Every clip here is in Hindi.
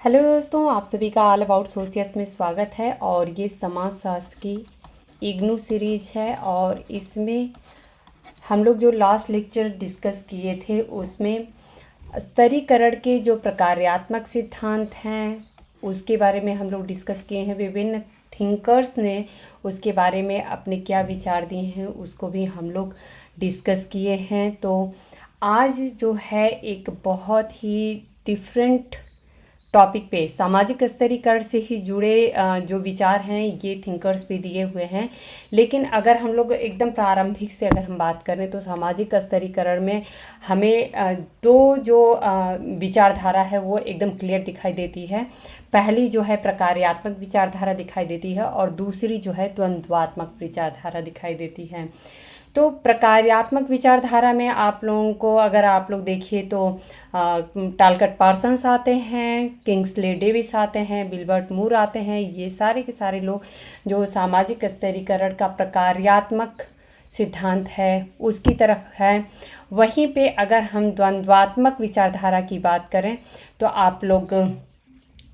हेलो दोस्तों, आप सभी का ऑल अबाउट सोशियस में स्वागत है। और ये समाजशास्त्र की इग्नू सीरीज है और इसमें हम लोग जो लास्ट लेक्चर डिस्कस किए थे उसमें स्तरीकरण के जो प्रकार्यात्मक सिद्धांत हैं उसके बारे में हम लोग डिस्कस किए हैं। विभिन्न थिंकर्स ने उसके बारे में अपने क्या विचार दिए हैं उसको भी हम लोग डिस्कस किए हैं। तो आज जो है एक बहुत ही डिफरेंट टॉपिक पे सामाजिक स्तरीकरण से ही जुड़े जो विचार हैं ये थिंकर्स पे दिए हुए हैं। लेकिन अगर हम लोग एकदम प्रारंभिक से अगर हम बात करें तो सामाजिक स्तरीकरण में हमें दो जो विचारधारा है वो एकदम क्लियर दिखाई देती है। पहली जो है प्रकार्यात्मक विचारधारा दिखाई देती है और दूसरी जो है द्वंद्वात्मक विचारधारा दिखाई देती है। तो प्रकार्यात्मक विचारधारा में आप लोगों को अगर आप लोग देखिए तो टालकट पार्सन्स आते हैं, किंग्सले डेविस आते हैं, विल्बर्ट मूर आते हैं। ये सारे के सारे लोग जो सामाजिक स्तरीकरण का प्रकार्यात्मक सिद्धांत है उसकी तरफ है। वहीं पे अगर हम द्वंद्वात्मक विचारधारा की बात करें तो आप लोग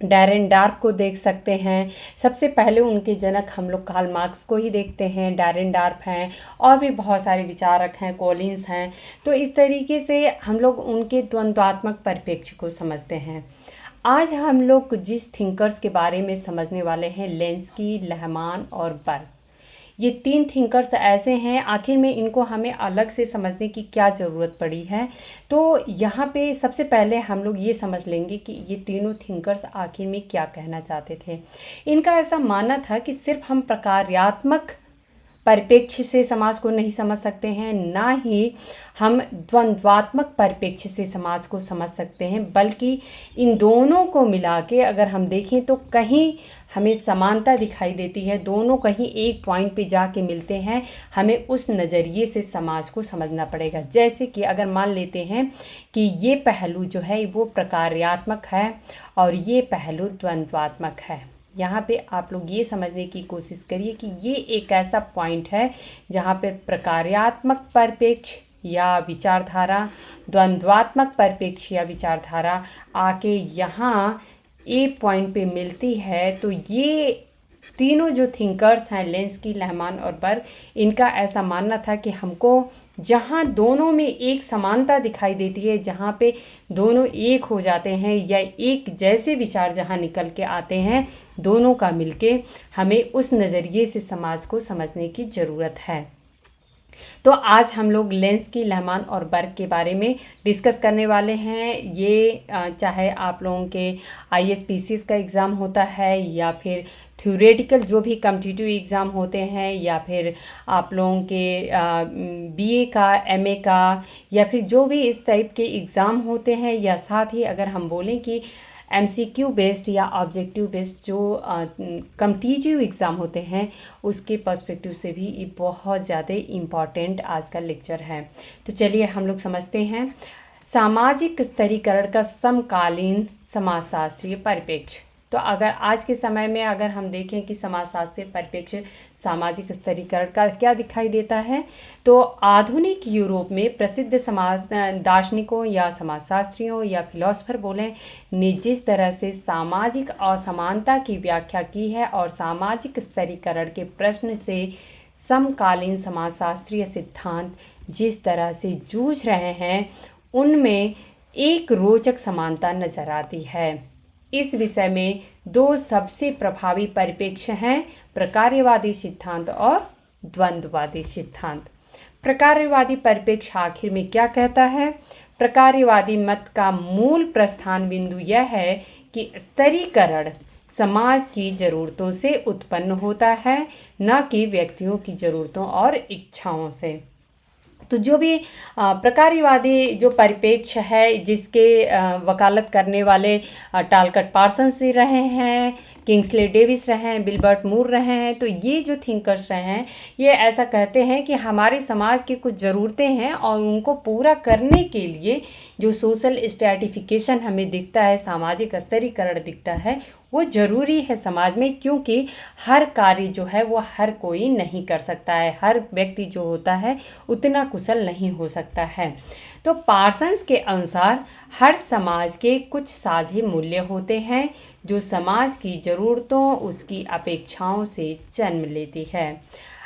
डैरेन डार्क को देख सकते हैं। सबसे पहले उनके जनक हम लोग कार्ल मार्क्स को ही देखते हैं। डैरेन डार्क हैं और भी बहुत सारे विचारक हैं, कॉलिंस हैं। तो इस तरीके से हम लोग उनके द्वंद्वात्मक परिप्रेक्ष्य को समझते हैं। आज हम लोग जिस थिंकर्स के बारे में समझने वाले हैं लेंस्की, लहमान और बर्ग। ये तीन थिंकर्स ऐसे हैं, आखिर में इनको हमें अलग से समझने की क्या ज़रूरत पड़ी है। तो यहाँ पे सबसे पहले हम लोग ये समझ लेंगे कि ये तीनों थिंकर्स आखिर में क्या कहना चाहते थे। इनका ऐसा मानना था कि सिर्फ हम प्रकार्यात्मक परिप्रेक्ष्य से समाज को नहीं समझ सकते हैं, ना ही हम द्वंद्वात्मक परिप्रेक्ष्य से समाज को समझ सकते हैं, बल्कि इन दोनों को मिला के अगर हम देखें तो कहीं हमें समानता दिखाई देती है। दोनों कहीं एक पॉइंट पे जाके मिलते हैं। हमें उस नज़रिए से समाज को समझना पड़ेगा। जैसे कि अगर मान लेते हैं कि ये पहलू जो है वो प्रकार्यात्मक है और ये पहलू द्वंद्वात्मक है। यहाँ पे आप लोग ये समझने की कोशिश करिए कि ये एक ऐसा पॉइंट है जहाँ पे प्रकार्यात्मक परिप्रेक्ष्य या विचारधारा, द्वंद्वात्मक परिप्रेक्ष्य या विचारधारा आके यहाँ ए पॉइंट पे मिलती है। तो ये तीनों जो थिंकर्स हैं लेंस्की, लहमान और बर्ग, इनका ऐसा मानना था कि हमको जहाँ दोनों में एक समानता दिखाई देती है, जहाँ पे दोनों एक हो जाते हैं या एक जैसे विचार जहाँ निकल के आते हैं, दोनों का मिलके हमें उस नज़रिए से समाज को समझने की ज़रूरत है। तो आज हम लोग लेंस्की, लहमान और बर्ग के बारे में डिस्कस करने वाले हैं। ये चाहे आप लोगों के ISPCs का एग्ज़ाम होता है या फिर थ्योरेटिकल जो भी कॉम्पिटिटिव एग्ज़ाम होते हैं या फिर आप लोगों के BA का, MA का या फिर जो भी इस टाइप के एग्ज़ाम होते हैं, या साथ ही अगर हम बोलें कि MCQ बेस्ड या ऑब्जेक्टिव बेस्ड जो कॉम्पिटिटिव एग्ज़ाम होते हैं उसके पर्सपेक्टिव से भी ये बहुत ज़्यादा इम्पॉर्टेंट आज का लेक्चर है। तो चलिए हम लोग समझते हैं सामाजिक स्तरीकरण का समकालीन समाजशास्त्रीय परिप्रेक्ष्य। तो अगर आज के समय में अगर हम देखें कि समाजशास्त्रीय परिप्रेक्ष्य सामाजिक स्तरीकरण का क्या दिखाई देता है, तो आधुनिक यूरोप में प्रसिद्ध समाज दार्शनिकों या समाजशास्त्रियों या फिलोसफर बोलें ने जिस तरह से सामाजिक असमानता की व्याख्या की है और सामाजिक स्तरीकरण के प्रश्न से समकालीन समाजशास्त्रीय सिद्धांत जिस तरह से जूझ रहे हैं, उनमें एक रोचक समानता नज़र आती है। इस विषय में दो सबसे प्रभावी परिप्रेक्ष्य हैं, प्रकार्यवादी सिद्धांत और द्वंद्ववादी सिद्धांत। प्रकार्यवादी परिप्रेक्ष्य आखिर में क्या कहता है? प्रकार्यवादी मत का मूल प्रस्थान बिंदु यह है कि स्तरीकरण समाज की ज़रूरतों से उत्पन्न होता है, न कि व्यक्तियों की ज़रूरतों और इच्छाओं से। तो जो भी प्रकार्यवादी जो परिप्रेक्ष्य है जिसके वकालत करने वाले टालकट पार्सन्स रहे हैं, किंग्सले डेविस रहे हैं, विल्बर्ट मूर रहे हैं, तो ये जो थिंकर्स रहे हैं ये ऐसा कहते हैं कि हमारे समाज की कुछ ज़रूरतें हैं और उनको पूरा करने के लिए जो सोशल स्ट्रैटिफिकेशन हमें दिखता है, सामाजिक स्तरीकरण दिखता है, वो ज़रूरी है समाज में, क्योंकि हर कार्य जो है वो हर कोई नहीं कर सकता है, हर व्यक्ति जो होता है उतना कुशल नहीं हो सकता है। तो पार्सन्स के अनुसार हर समाज के कुछ साझे मूल्य होते हैं जो समाज की ज़रूरतों, उसकी अपेक्षाओं से जन्म लेती है।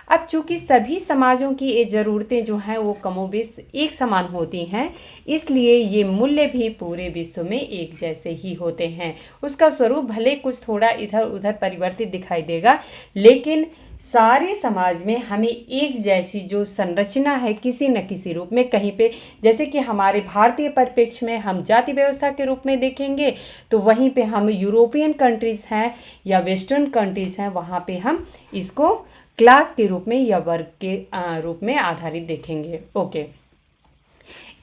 अब चूंकि सभी समाजों की ये ज़रूरतें जो हैं वो कमोबेश एक समान होती हैं, इसलिए ये मूल्य भी पूरे विश्व में एक जैसे ही होते हैं। उसका स्वरूप भले कुछ थोड़ा इधर उधर परिवर्तित दिखाई देगा, लेकिन सारे समाज में हमें एक जैसी जो संरचना है किसी न किसी रूप में कहीं पे, जैसे कि हमारे भारतीय परिप्रेक्ष्य में हम जाति व्यवस्था के रूप में देखेंगे, तो वहीं पे हम यूरोपियन कंट्रीज़ हैं या वेस्टर्न कंट्रीज़ हैं, वहाँ पे हम इसको क्लास के रूप में या वर्ग के रूप में आधारित देखेंगे। ओके,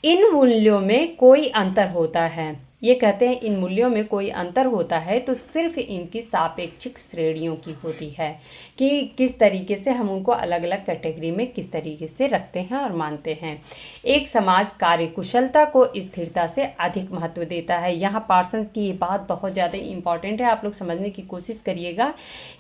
इन मूल्यों में कोई अंतर होता है, ये कहते हैं इन मूल्यों में कोई अंतर होता है तो सिर्फ इनकी सापेक्षिक श्रेणियों की होती है कि किस तरीके से हम उनको अलग अलग कैटेगरी में किस तरीके से रखते हैं और मानते हैं। एक समाज कार्यकुशलता को स्थिरता से अधिक महत्व देता है। यहाँ पार्सन्स की ये बात बहुत ज़्यादा इम्पॉर्टेंट है, आप लोग समझने की कोशिश करिएगा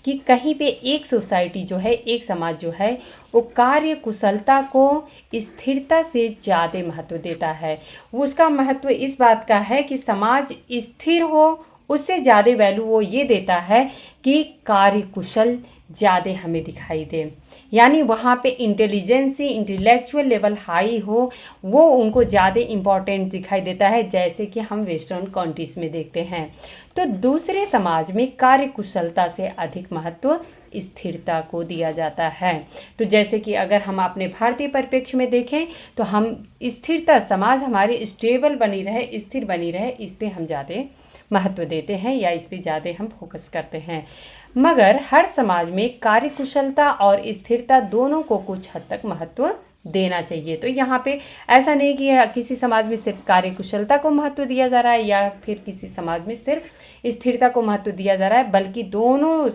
कि कहीं पे एक सोसाइटी जो है, एक समाज जो है, वो कार्य कुशलता को स्थिरता से ज़्यादा महत्व देता है। उसका महत्व इस बात का है कि समाज स्थिर हो, उससे ज़्यादा वैल्यू वो ये देता है कि कार्य कुशल ज़्यादा हमें दिखाई दे, यानी वहाँ पे इंटेलिजेंसी, इंटेलेक्चुअल लेवल हाई हो, वो उनको ज़्यादा इम्पॉर्टेंट दिखाई देता है, जैसे कि हम वेस्टर्न कंट्रीज़ में देखते हैं। तो दूसरे समाज में कार्य कुशलता से अधिक महत्व स्थिरता को दिया जाता है। तो जैसे कि अगर हम अपने भारतीय परिप्रेक्ष्य में देखें तो हम स्थिरता, समाज हमारी स्टेबल बनी रहे, स्थिर बनी रहे, इस पे हम ज़्यादा महत्व देते हैं या इस पे ज़्यादा हम फोकस करते हैं। मगर हर समाज में कार्यकुशलता और स्थिरता दोनों को कुछ हद तक महत्व देना चाहिए। तो यहाँ पे ऐसा नहीं कि किसी समाज में सिर्फ कार्यकुशलता को महत्व दिया जा रहा है या फिर किसी समाज में सिर्फ स्थिरता को महत्व दिया जा रहा है, बल्कि दोनों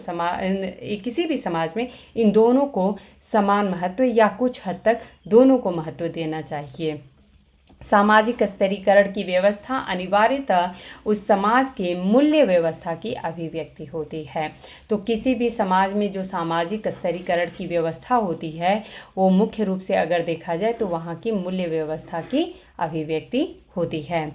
किसी भी समाज में इन दोनों को समान महत्व या कुछ हद तक दोनों को महत्व देना चाहिए। सामाजिक स्तरीकरण की व्यवस्था अनिवार्यतः उस समाज के मूल्य व्यवस्था की अभिव्यक्ति होती है। तो किसी भी समाज में जो सामाजिक स्तरीकरण की व्यवस्था होती है वो मुख्य रूप से अगर देखा जाए तो वहाँ की मूल्य व्यवस्था की अभिव्यक्ति होती है।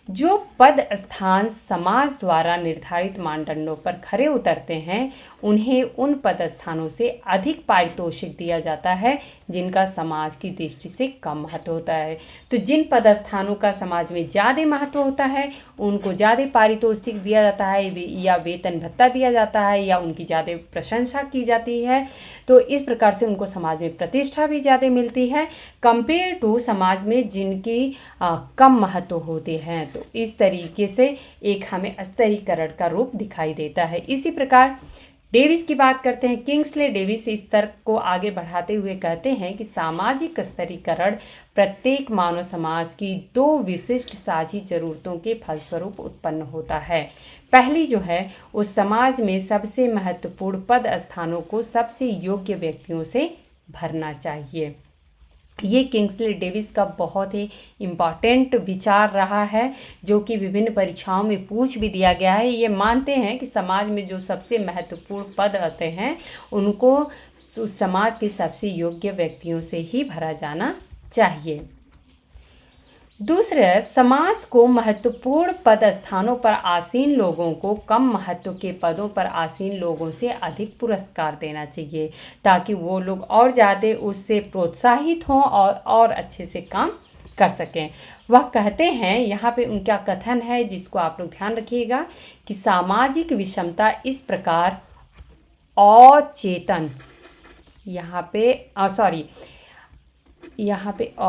जो पद स्थान समाज द्वारा निर्धारित मानदंडों पर खरे उतरते हैं उन्हें उन पद स्थानों से अधिक पारितोषिक दिया जाता है जिनका समाज की दृष्टि से कम महत्व होता है। तो जिन पद स्थानों का समाज में ज़्यादा महत्व होता है उनको ज़्यादा पारितोषिक दिया जाता है या वेतन भत्ता दिया जाता है या उनकी ज़्यादा प्रशंसा की जाती है। तो इस प्रकार से उनको समाज में प्रतिष्ठा भी ज़्यादा मिलती है कंपेयर टू समाज में जिनकी कम महत्व होते हैं। तो इस तरीके से एक हमें स्तरीकरण का रूप दिखाई देता है। इसी प्रकार डेविस की बात करते हैं। किंग्सले डेविस इस तर्क को आगे बढ़ाते हुए कहते हैं कि सामाजिक स्तरीकरण प्रत्येक मानव समाज की दो विशिष्ट साझी जरूरतों के फलस्वरूप उत्पन्न होता है। पहली जो है उस समाज में सबसे महत्वपूर्ण पद स्थानों को सबसे योग्य व्यक्तियों से भरना चाहिए। ये किंग्सले डेविस का बहुत ही इम्पॉर्टेंट विचार रहा है जो कि विभिन्न परीक्षाओं में पूछ भी दिया गया है। ये मानते हैं कि समाज में जो सबसे महत्वपूर्ण पद आते हैं उनको उस समाज के सबसे योग्य व्यक्तियों से ही भरा जाना चाहिए। दूसरा, समाज को महत्वपूर्ण पद स्थानों पर आसीन लोगों को कम महत्व के पदों पर आसीन लोगों से अधिक पुरस्कार देना चाहिए ताकि वो लोग और ज़्यादा उससे प्रोत्साहित हों और अच्छे से काम कर सकें। वह कहते हैं, यहाँ पे उनका कथन है जिसको आप लोग ध्यान रखिएगा कि सामाजिक विषमता इस प्रकार अचेतन, यहाँ पे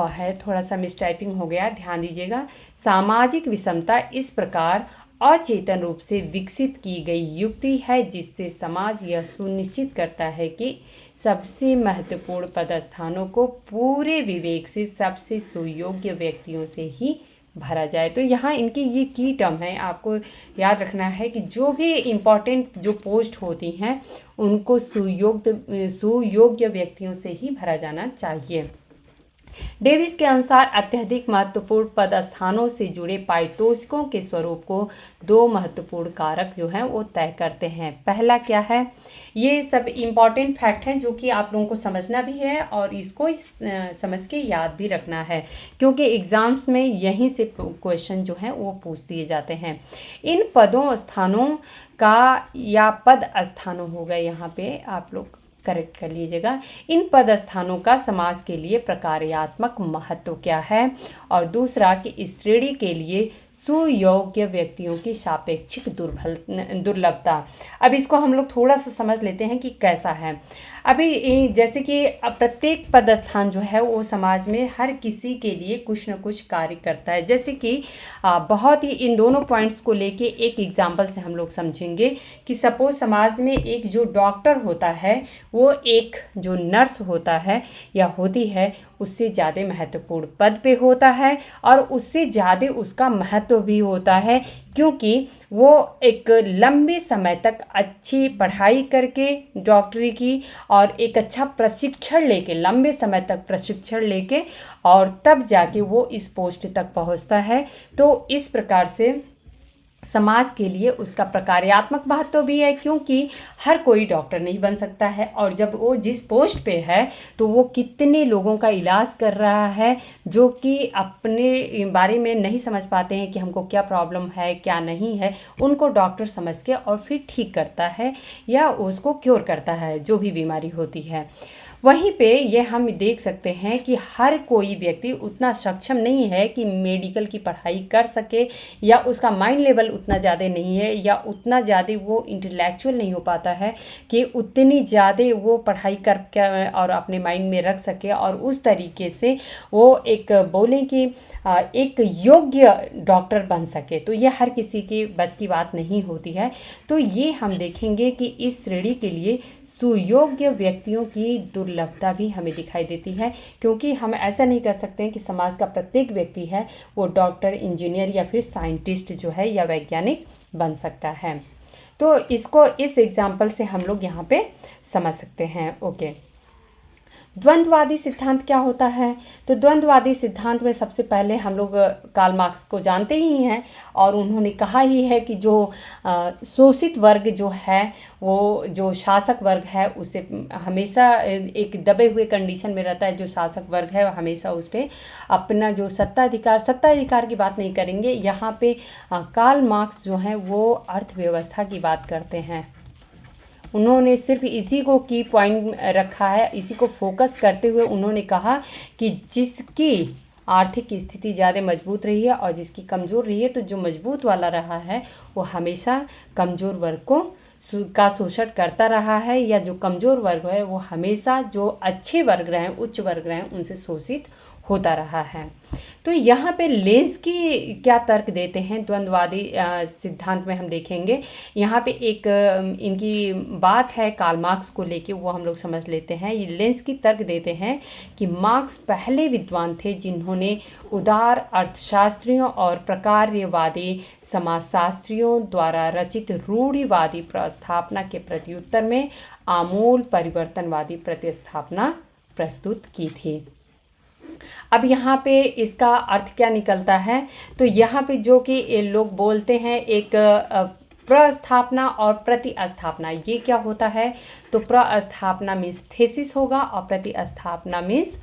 है, थोड़ा सा मिसटाइपिंग हो गया, ध्यान दीजिएगा। सामाजिक विषमता इस प्रकार अचेतन रूप से विकसित की गई युक्ति है जिससे समाज यह सुनिश्चित करता है कि सबसे महत्वपूर्ण पदस्थानों को पूरे विवेक से सबसे सुयोग्य व्यक्तियों से ही भरा जाए। तो यहाँ इनकी ये की टर्म है, आपको याद रखना है कि जो भी इम्पोर्टेंट जो पोस्ट होती हैं उनको सुयोग्य व्यक्तियों से ही भरा जाना चाहिए। डेविस के अनुसार अत्यधिक महत्वपूर्ण पदस्थानों से जुड़े पारितोषिकों के स्वरूप को दो महत्वपूर्ण कारक जो हैं वो तय करते हैं। पहला क्या है, ये सब इम्पॉर्टेंट फैक्ट हैं जो कि आप लोगों को समझना भी है और इसको समझ के याद भी रखना है, क्योंकि एग्ज़ाम्स में यहीं से क्वेश्चन जो हैं वो पूछ दिए जाते हैं। इन पदों स्थानों का या पद स्थानों हो गए, यहाँ पे आप लोग करेक्ट कर लीजिएगा। इन पद स्थानों का समाज के लिए प्रकार्यात्मक महत्व क्या है, और दूसरा कि इस श्रेणी के लिए सुयोग्य व्यक्तियों की सापेक्षिक दुर्लभता। अब इसको हम लोग थोड़ा सा समझ लेते हैं कि कैसा है। अभी जैसे कि प्रत्येक पदस्थान जो है वो समाज में हर किसी के लिए कुछ न कुछ कार्य करता है। जैसे कि बहुत ही इन दोनों पॉइंट्स को लेके एक एग्जांपल से हम लोग समझेंगे कि सपोज समाज में एक जो डॉक्टर होता है वो एक जो नर्स होता है या होती है उससे ज़्यादा महत्वपूर्ण पद पे होता है, और उससे ज़्यादा उसका महत्व भी होता है, क्योंकि वो एक लंबे समय तक अच्छी पढ़ाई करके डॉक्टरी की और एक अच्छा प्रशिक्षण लेके, लंबे समय तक प्रशिक्षण लेके और तब जाके वो इस पोस्ट तक पहुंचता है। तो इस प्रकार से समाज के लिए उसका प्रकार्यात्मक महत्व भी है, क्योंकि हर कोई डॉक्टर नहीं बन सकता है, और जब वो जिस पोस्ट पे है तो वो कितने लोगों का इलाज कर रहा है जो कि अपने बारे में नहीं समझ पाते हैं कि हमको क्या प्रॉब्लम है क्या नहीं है, उनको डॉक्टर समझ के और फिर ठीक करता है या उसको क्योर करता है जो भी बीमारी होती है। वहीं पे ये हम देख सकते हैं कि हर कोई व्यक्ति उतना सक्षम नहीं है कि मेडिकल की पढ़ाई कर सके, या उसका माइंड लेवल उतना ज़्यादा नहीं है, या उतना ज़्यादा वो इंटेलेक्चुअल नहीं हो पाता है कि उतनी ज़्यादा वो पढ़ाई कर और अपने माइंड में रख सके और उस तरीके से वो एक बोलें कि एक योग्य डॉक्टर बन सके। तो ये हर किसी की बस की बात नहीं होती है। तो ये हम देखेंगे कि इस श्रेणी के लिए सुयोग्य व्यक्तियों की दुर्लभता भी हमें दिखाई देती है, क्योंकि हम ऐसा नहीं कर सकते हैं कि समाज का प्रत्येक व्यक्ति है वो डॉक्टर, इंजीनियर या फिर साइंटिस्ट जो है या वैज्ञानिक बन सकता है। तो इसको इस एग्जाम्पल से हम लोग यहाँ पे समझ सकते हैं। ओके, द्वंद्ववादी सिद्धांत क्या होता है? तो द्वंद्ववादी सिद्धांत में सबसे पहले हम लोग कार्ल मार्क्स को जानते ही हैं, और उन्होंने कहा ही है कि जो शोषित वर्ग जो है, वो जो शासक वर्ग है उसे हमेशा एक दबे हुए कंडीशन में रहता है। जो शासक वर्ग है हमेशा उस पर अपना जो सत्ताधिकार की बात नहीं करेंगे यहाँ पे। कार्ल मार्क्स जो हैं वो अर्थव्यवस्था की बात करते हैं। उन्होंने सिर्फ इसी को की पॉइंट रखा है, इसी को फोकस करते हुए उन्होंने कहा कि जिसकी आर्थिक स्थिति ज़्यादा मजबूत रही है और जिसकी कमज़ोर रही है, तो जो मजबूत वाला रहा है वो हमेशा कमज़ोर वर्ग को का शोषण करता रहा है, या जो कमज़ोर वर्ग है वो हमेशा जो अच्छे वर्ग रहे हैं, उच्च वर्ग रहे हैं, उनसे शोषित होता रहा है। तो यहाँ पे लेंस की क्या तर्क देते हैं द्वंद्ववादी सिद्धांत में हम देखेंगे। यहाँ पे एक इनकी बात है कार्ल मार्क्स को लेके, वो हम लोग समझ लेते हैं। ये लेंस की तर्क देते हैं कि मार्क्स पहले विद्वान थे जिन्होंने उदार अर्थशास्त्रियों और प्रकार्यवादी समाजशास्त्रियों द्वारा रचित रूढ़िवादी प्रस्थापना के प्रत्युत्तर में आमूल परिवर्तनवादी प्रतिस्थापना प्रस्तुत की थी। अब यहाँ पे इसका अर्थ क्या निकलता है? तो यहाँ पे जो कि लोग बोलते हैं एक प्रस्थापना और प्रतिस्थापना, ये क्या होता है? तो प्रस्थापना मीन्स थेसिस होगा और प्रतिस्थापना मीन्स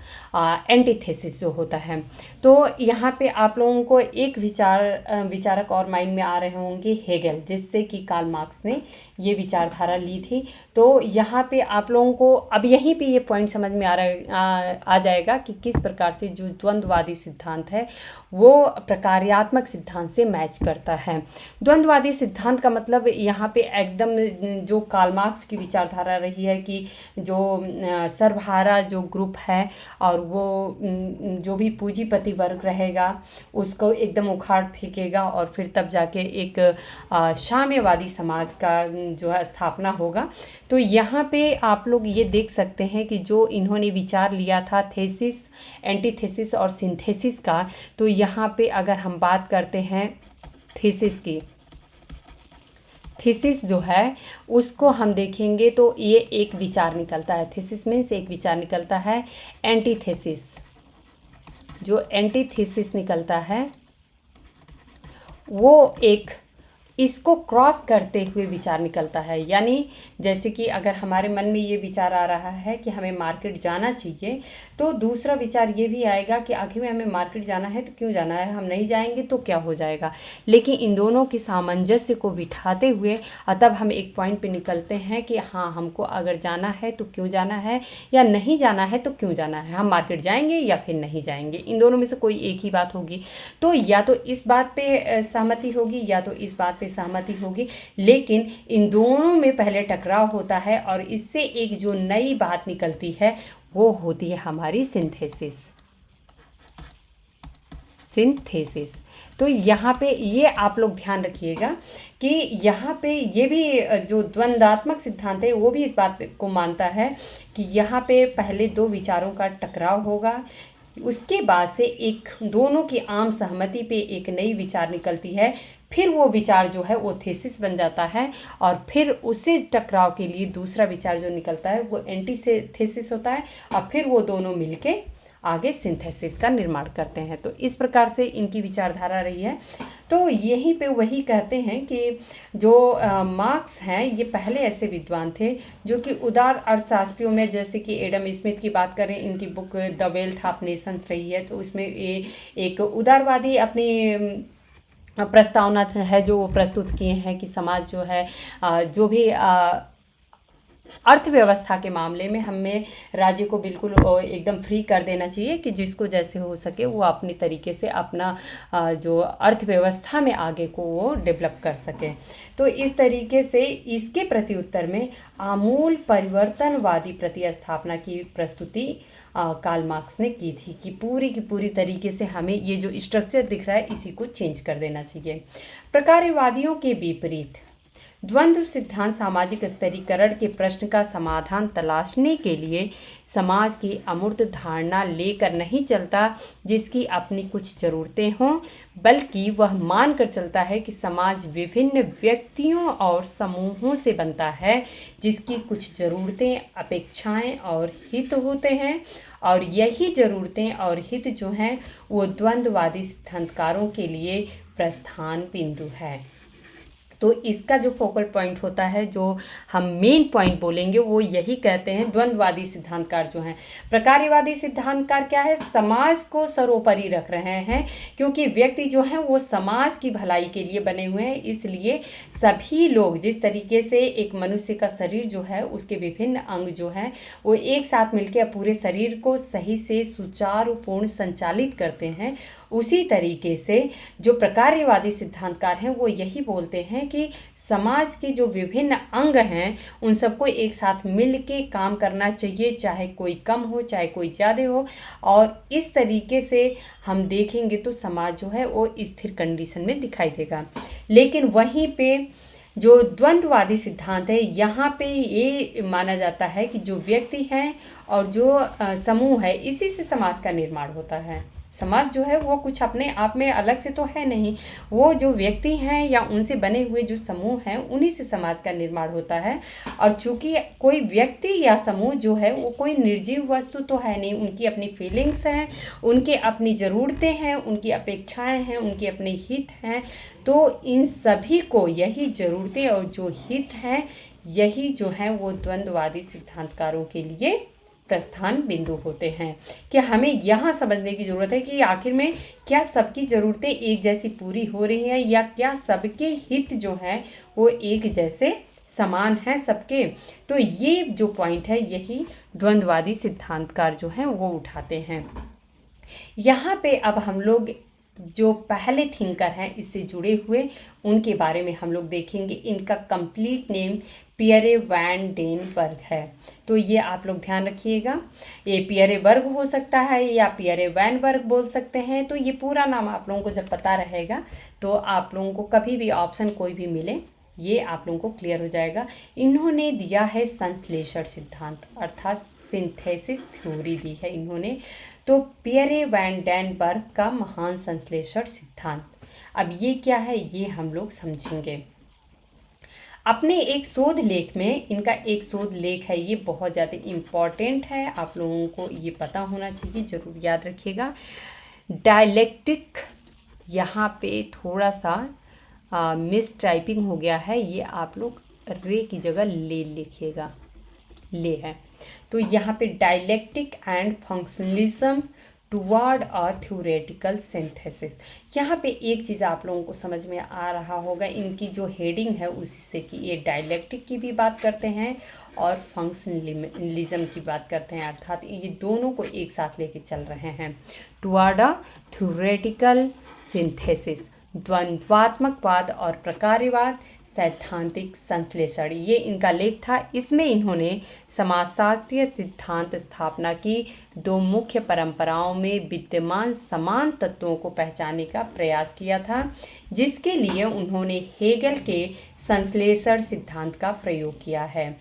एंटीथेसिस जो होता है। तो यहाँ पे आप लोगों को एक विचारक और माइंड में आ रहे होंगे, हेगेल, जिससे कि कार्ल मार्क्स ने ये विचारधारा ली थी। तो यहाँ पे आप लोगों को अब यहीं पे ये पॉइंट समझ में आ जाएगा कि किस प्रकार से जो द्वंद्ववादी सिद्धांत है वो प्रकार्यात्मक सिद्धांत से मैच करता है। द्वंद्ववादी सिद्धांत का मतलब यहाँ पे एकदम जो कार्ल मार्क्स की विचारधारा रही है कि जो सर्वहारा जो ग्रुप है और वो जो भी पूंजीपति वर्ग रहेगा उसको एकदम उखाड़ फेंकेगा, और फिर तब जाके एक साम्यवादी समाज का जो है स्थापना होगा। तो यहाँ पे आप लोग ये देख सकते हैं कि जो इन्होंने विचार लिया था थेसिस, एंटीथेसिस और सिंथेसिस का, तो यहाँ पे अगर हम बात करते हैं थीसिस की, थीसिस जो है उसको हम देखेंगे तो ये एक विचार निकलता है। थीसिस मीन्स एक विचार निकलता है। एंटीथेसिस, जो एंटीथेसिस निकलता है वो एक इसको क्रॉस करते हुए विचार निकलता है। यानी जैसे कि अगर हमारे मन में ये विचार आ रहा है कि हमें मार्केट जाना चाहिए, तो दूसरा विचार ये भी आएगा कि आखिर में हमें मार्केट जाना है तो क्यों जाना है, हम नहीं जाएंगे तो क्या हो जाएगा। लेकिन इन दोनों के सामंजस्य को बिठाते हुए तब हम एक पॉइंट पे निकलते हैं कि हाँ, हमको अगर जाना है तो क्यों जाना है, या नहीं जाना है तो क्यों जाना है, हम मार्केट जाएंगे या फिर नहीं जाएंगे। इन दोनों में से कोई एक ही बात होगी। तो या तो इस बात पे सहमति होगी या तो इस बात पे सहमति होगी, लेकिन इन दोनों में पहले टकराव होता है और इससे एक जो नई बात निकलती है वो होती है हमारी सिंथेसिस। तो यहाँ पे ये आप लोग ध्यान रखिएगा कि यहाँ पे ये भी जो द्वंद्वात्मक सिद्धांत है वो भी इस बात को मानता है कि यहाँ पे पहले दो विचारों का टकराव होगा, उसके बाद से एक दोनों की आम सहमति पे एक नई विचार निकलती है, फिर वो विचार जो है वो थीसिस बन जाता है और फिर उसी टकराव के लिए दूसरा विचार जो निकलता है वो एंटीथेसिस होता है और फिर वो दोनों मिलके आगे सिंथेसिस का निर्माण करते हैं। तो इस प्रकार से इनकी विचारधारा रही है। तो यहीं पे वही कहते हैं कि जो मार्क्स हैं ये पहले ऐसे विद्वान थे जो कि उदार अर्थशास्त्रियों में, जैसे कि एडम स्मिथ की बात करें, इनकी book the wealth of Nations रही है, तो उसमें ये एक उदारवादी अपनी प्रस्तावना है जो वो प्रस्तुत किए हैं कि समाज जो है जो भी अर्थव्यवस्था के मामले में हमें राज्य को बिल्कुल एकदम फ्री कर देना चाहिए कि जिसको जैसे हो सके वो अपनी तरीके से अपना जो अर्थव्यवस्था में आगे को वो डेवलप कर सके। तो इस तरीके से इसके प्रति उत्तर में आमूल परिवर्तनवादी प्रतिस्थापना की प्रस्तुति कार्ल मार्क्स ने की थी कि पूरी तरीके से हमें ये जो स्ट्रक्चर दिख रहा है इसी को चेंज कर देना चाहिए। प्रकारवादियों के विपरीत द्वंद्व सिद्धांत सामाजिक स्तरीकरण के प्रश्न का समाधान तलाशने के लिए समाज की अमूर्त धारणा लेकर नहीं चलता जिसकी अपनी कुछ ज़रूरतें हों, बल्कि वह मानकर चलता है कि समाज विभिन्न व्यक्तियों और समूहों से बनता है जिसकी कुछ ज़रूरतें, अपेक्षाएं और हित होते हैं, और यही ज़रूरतें और हित जो हैं वो द्वंद्ववादी सिद्धांतकारों के लिए प्रस्थान बिंदु है। तो इसका जो फोकल पॉइंट होता है, जो हम मेन पॉइंट बोलेंगे, वो यही कहते हैं द्वंद्ववादी सिद्धांतकार जो हैं। प्रकारवादी सिद्धांतकार क्या है, समाज को सर्वोपरि रख रहे हैं, क्योंकि व्यक्ति जो हैं वो समाज की भलाई के लिए बने हुए हैं। इसलिए सभी लोग जिस तरीके से एक मनुष्य का शरीर जो है उसके विभिन्न अंग जो हैं वो एक साथ मिलकर पूरे शरीर को सही से सुचारुपूर्ण संचालित करते हैं, उसी तरीके से जो प्रकारवादी सिद्धांतकार हैं वो यही बोलते हैं कि समाज के जो विभिन्न अंग हैं उन सबको एक साथ मिल के काम करना चाहिए, चाहे कोई कम हो चाहे कोई ज़्यादा हो। और इस तरीके से हम देखेंगे तो समाज जो है वो स्थिर कंडीशन में दिखाई देगा। लेकिन वहीं पे जो द्वंद्ववादी सिद्धांत है यहाँ पे ये माना जाता है कि जो व्यक्ति हैं और जो समूह है इसी से समाज का निर्माण होता है। समाज जो है वो कुछ अपने आप में अलग से तो है नहीं, वो जो व्यक्ति हैं या उनसे बने हुए जो समूह हैं उन्हीं से समाज का निर्माण होता है। और चूंकि कोई व्यक्ति या समूह जो है वो कोई निर्जीव वस्तु तो है नहीं, उनकी अपनी फीलिंग्स हैं, उनकी अपनी ज़रूरतें हैं, उनकी अपेक्षाएं हैं, उनके अपने हित हैं। तो इन सभी को यही ज़रूरतें और जो हित हैं यही जो हैं वो द्वंद्ववादी सिद्धांतकारों के लिए प्रस्थान बिंदु होते हैं। कि हमें यहाँ समझने की ज़रूरत है कि आखिर में क्या सबकी ज़रूरतें एक जैसी पूरी हो रही हैं या क्या सबके हित जो हैं वो एक जैसे समान हैं सबके। तो ये जो पॉइंट है यही द्वंद्ववादी सिद्धांतकार जो हैं वो उठाते हैं। यहाँ पे अब हम लोग जो पहले थिंकर हैं इससे जुड़े हुए उनके बारे में हम लोग देखेंगे। इनका complete name Pierre van den Berg है। तो ये आप लोग ध्यान रखिएगा, ये पियरे बर्ग हो सकता है या पियरे वैन बर्ग बोल सकते हैं। तो ये पूरा नाम आप लोगों को जब पता रहेगा तो आप लोगों को कभी भी ऑप्शन कोई भी मिले ये आप लोगों को क्लियर हो जाएगा। इन्होंने दिया है संश्लेषण सिद्धांत अर्थात सिंथेसिस थ्योरी दी है इन्होंने। तो पियरे वैन डेन बर्ग का महान संश्लेषण सिद्धांत, अब ये क्या है ये हम लोग समझेंगे। अपने एक शोध लेख में, इनका एक शोध लेख है ये बहुत ज़्यादा इम्पॉर्टेंट है, आप लोगों को ये पता होना चाहिए, ज़रूर याद रखिएगा। डायलेक्टिक, यहाँ पे थोड़ा सा मिस टाइपिंग हो गया है, ये आप लोग रे की जगह ले लिखिएगा, ले है। तो यहाँ पे dialectic and functionalism toward a theoretical synthesis. यहाँ पे एक चीज़ आप लोगों को समझ में आ रहा होगा, इनकी जो हेडिंग है उसी से कि ये डायलेक्टिक की भी बात करते हैं और फंक्शनलिज्म की बात करते हैं, अर्थात ये दोनों को एक साथ लेके चल रहे हैं। टुवर्ड अ थ्योरेटिकल सिंथेसिस, द्वंद्वात्मकवाद और प्रकार्यवाद, सैद्धांतिक संश्लेषण, ये इनका लेख था। इसमें इन्होंने समाजशास्त्रीय सिद्धांत स्थापना की, दो मुख्य परंपराओं में विद्यमान समान तत्वों को पहचानने का प्रयास किया था, जिसके लिए उन्होंने हेगल के संश्लेषण सिद्धांत का प्रयोग किया है।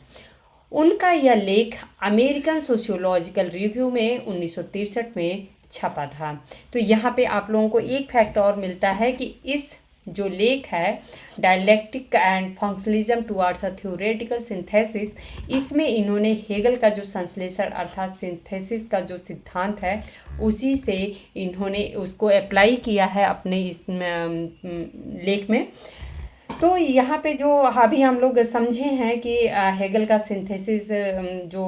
उनका यह लेख अमेरिकन सोशियोलॉजिकल रिव्यू में 1963 में छपा था। तो यहाँ पे आप लोगों को एक फैक्ट और मिलता है कि इस जो लेख है dialectic and functionalism towards a theoretical synthesis, इसमें इन्होंने हेगल का जो संश्लेषण अर्थात सिंथेसिस का जो सिद्धांत है उसी से इन्होंने उसको अप्लाई किया है अपने इस लेख में। तो यहाँ पे जो अभी हम लोग समझे हैं कि हेगल का सिंथेसिस जो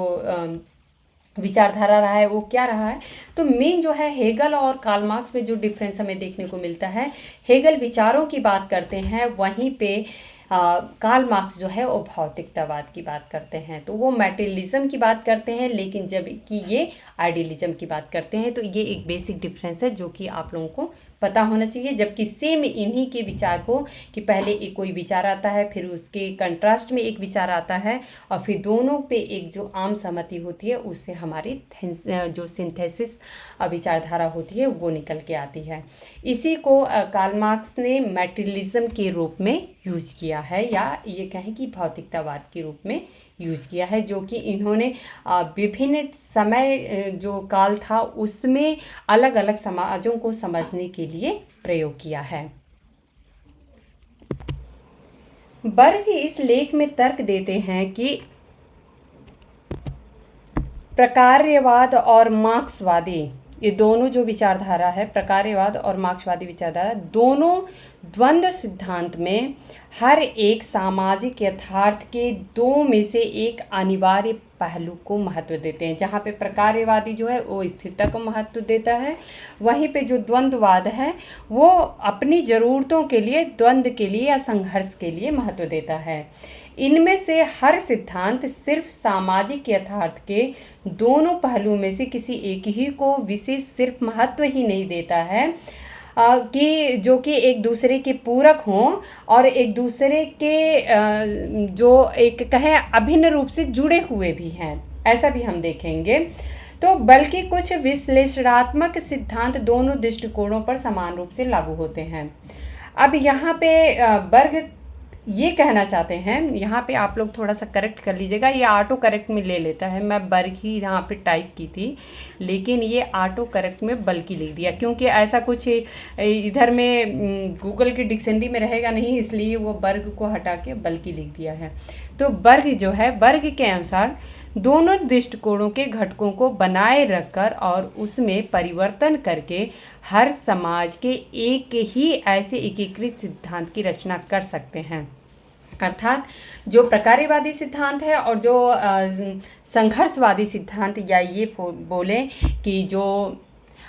विचारधारा रहा है वो क्या रहा है, तो मेन जो है हेगल और कार्ल मार्क्स में जो डिफरेंस हमें देखने को मिलता है, हेगल विचारों की बात करते हैं, वहीं पे कार्ल मार्क्स जो है वो भौतिकतावाद की बात करते हैं। तो वो मैटेरियलिज्म की बात करते हैं, लेकिन जब कि ये आइडियलिज्म की बात करते हैं। तो ये एक बेसिक डिफरेंस है जो कि आप लोगों को पता होना चाहिए। जबकि सेम इन्हीं के विचार को कि पहले एक कोई विचार आता है, फिर उसके कंट्रास्ट में एक विचार आता है, और फिर दोनों पे एक जो आम सहमति होती है उससे हमारी जो सिंथेसिस विचारधारा होती है वो निकल के आती है। इसी को कार्ल मार्क्स ने मैटेरियलिज्म के रूप में यूज किया है, या ये कहें कि भौतिकतावाद के रूप में यूज किया है, जो कि इन्होंने विभिन्न समय जो काल था उसमें अलग अलग समाजों को समझने के लिए प्रयोग किया है। बर्ग इस लेख में तर्क देते हैं कि प्रकार्यवाद और मार्क्सवादी, ये दोनों जो विचारधारा है, प्रकार्यवाद और मार्क्सवादी विचारधारा, दोनों द्वंद्व सिद्धांत में हर एक सामाजिक यथार्थ के दो में से एक अनिवार्य पहलू को महत्व देते हैं। जहाँ पे प्रकार्यवादी जो है वो स्थिरता को महत्व देता है, वहीं पे जो द्वंद्ववाद है वो अपनी ज़रूरतों के लिए, द्वंद्व के लिए या संघर्ष के लिए महत्व देता है। इनमें से हर सिद्धांत सिर्फ सामाजिक यथार्थ के दोनों पहलुओं में से किसी एक ही को विशेष सिर्फ महत्व ही नहीं देता है कि जो कि एक दूसरे के पूरक हों और एक दूसरे के जो एक कहें अभिन्न रूप से जुड़े हुए भी हैं, ऐसा भी हम देखेंगे। तो बल्कि कुछ विश्लेषणात्मक सिद्धांत दोनों दृष्टिकोणों पर समान रूप से लागू होते हैं। अब यहाँ पे बर्ग ये कहना चाहते हैं, यहाँ पे आप लोग थोड़ा सा करेक्ट कर लीजिएगा, ये ऑटो करेक्ट में ले लेता है, मैं बर्ग ही यहाँ पे टाइप की थी लेकिन ये ऑटो करेक्ट में बल्कि लिख दिया, क्योंकि ऐसा कुछ इधर में गूगल की डिक्शनरी में रहेगा नहीं, इसलिए वो बर्ग को हटा के बल्कि लिख दिया है। तो बर्ग जो है, बर्ग के अनुसार दोनों दृष्टिकोणों के घटकों को बनाए रखकर और उसमें परिवर्तन करके हर समाज के एक ही ऐसे एकीकृत सिद्धांत की रचना कर सकते हैं। अर्थात जो प्रकार्यवादी सिद्धांत है और जो संघर्षवादी सिद्धांत, या ये बोलें कि जो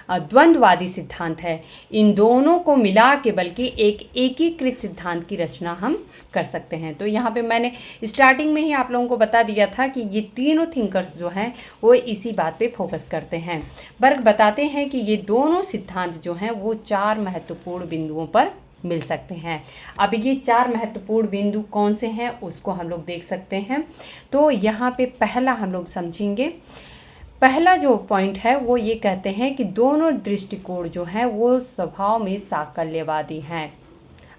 द्वंद्ववादी सिद्धांत है, इन दोनों को मिला के बल्कि एक एकीकृत सिद्धांत की रचना हम कर सकते हैं। तो यहाँ पे मैंने स्टार्टिंग में ही आप लोगों को बता दिया था कि ये तीनों थिंकर्स जो हैं वो इसी बात पे फोकस करते हैं। बर्ग बताते हैं कि ये दोनों सिद्धांत जो हैं वो 4 महत्वपूर्ण बिंदुओं पर मिल सकते हैं। अब ये 4 महत्वपूर्ण बिंदु कौन से हैं उसको हम लोग देख सकते हैं। तो यहाँ पे पहला हम लोग समझेंगे, पहला जो पॉइंट है वो ये कहते हैं कि दोनों दृष्टिकोण जो हैं वो स्वभाव में साकल्यवादी हैं,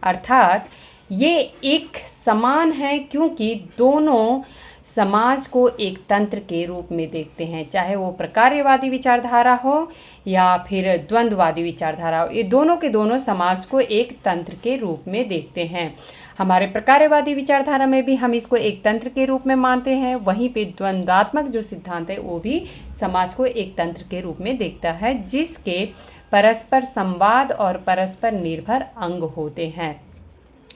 अर्थात ये एक समान है क्योंकि दोनों समाज को एक तंत्र के रूप में देखते हैं, चाहे वो प्रकार्यवादी विचारधारा हो या फिर द्वंद्ववादी विचारधारा हो, ये दोनों के दोनों समाज को एक तंत्र के रूप में देखते हैं। हमारे प्रकार्यवादी विचारधारा में भी हम इसको एक तंत्र के रूप में मानते हैं, वहीं पे द्वंद्वात्मक जो सिद्धांत है वो भी समाज को एक तंत्र के रूप में देखता है, जिसके परस्पर संवाद और परस्पर निर्भर अंग होते हैं।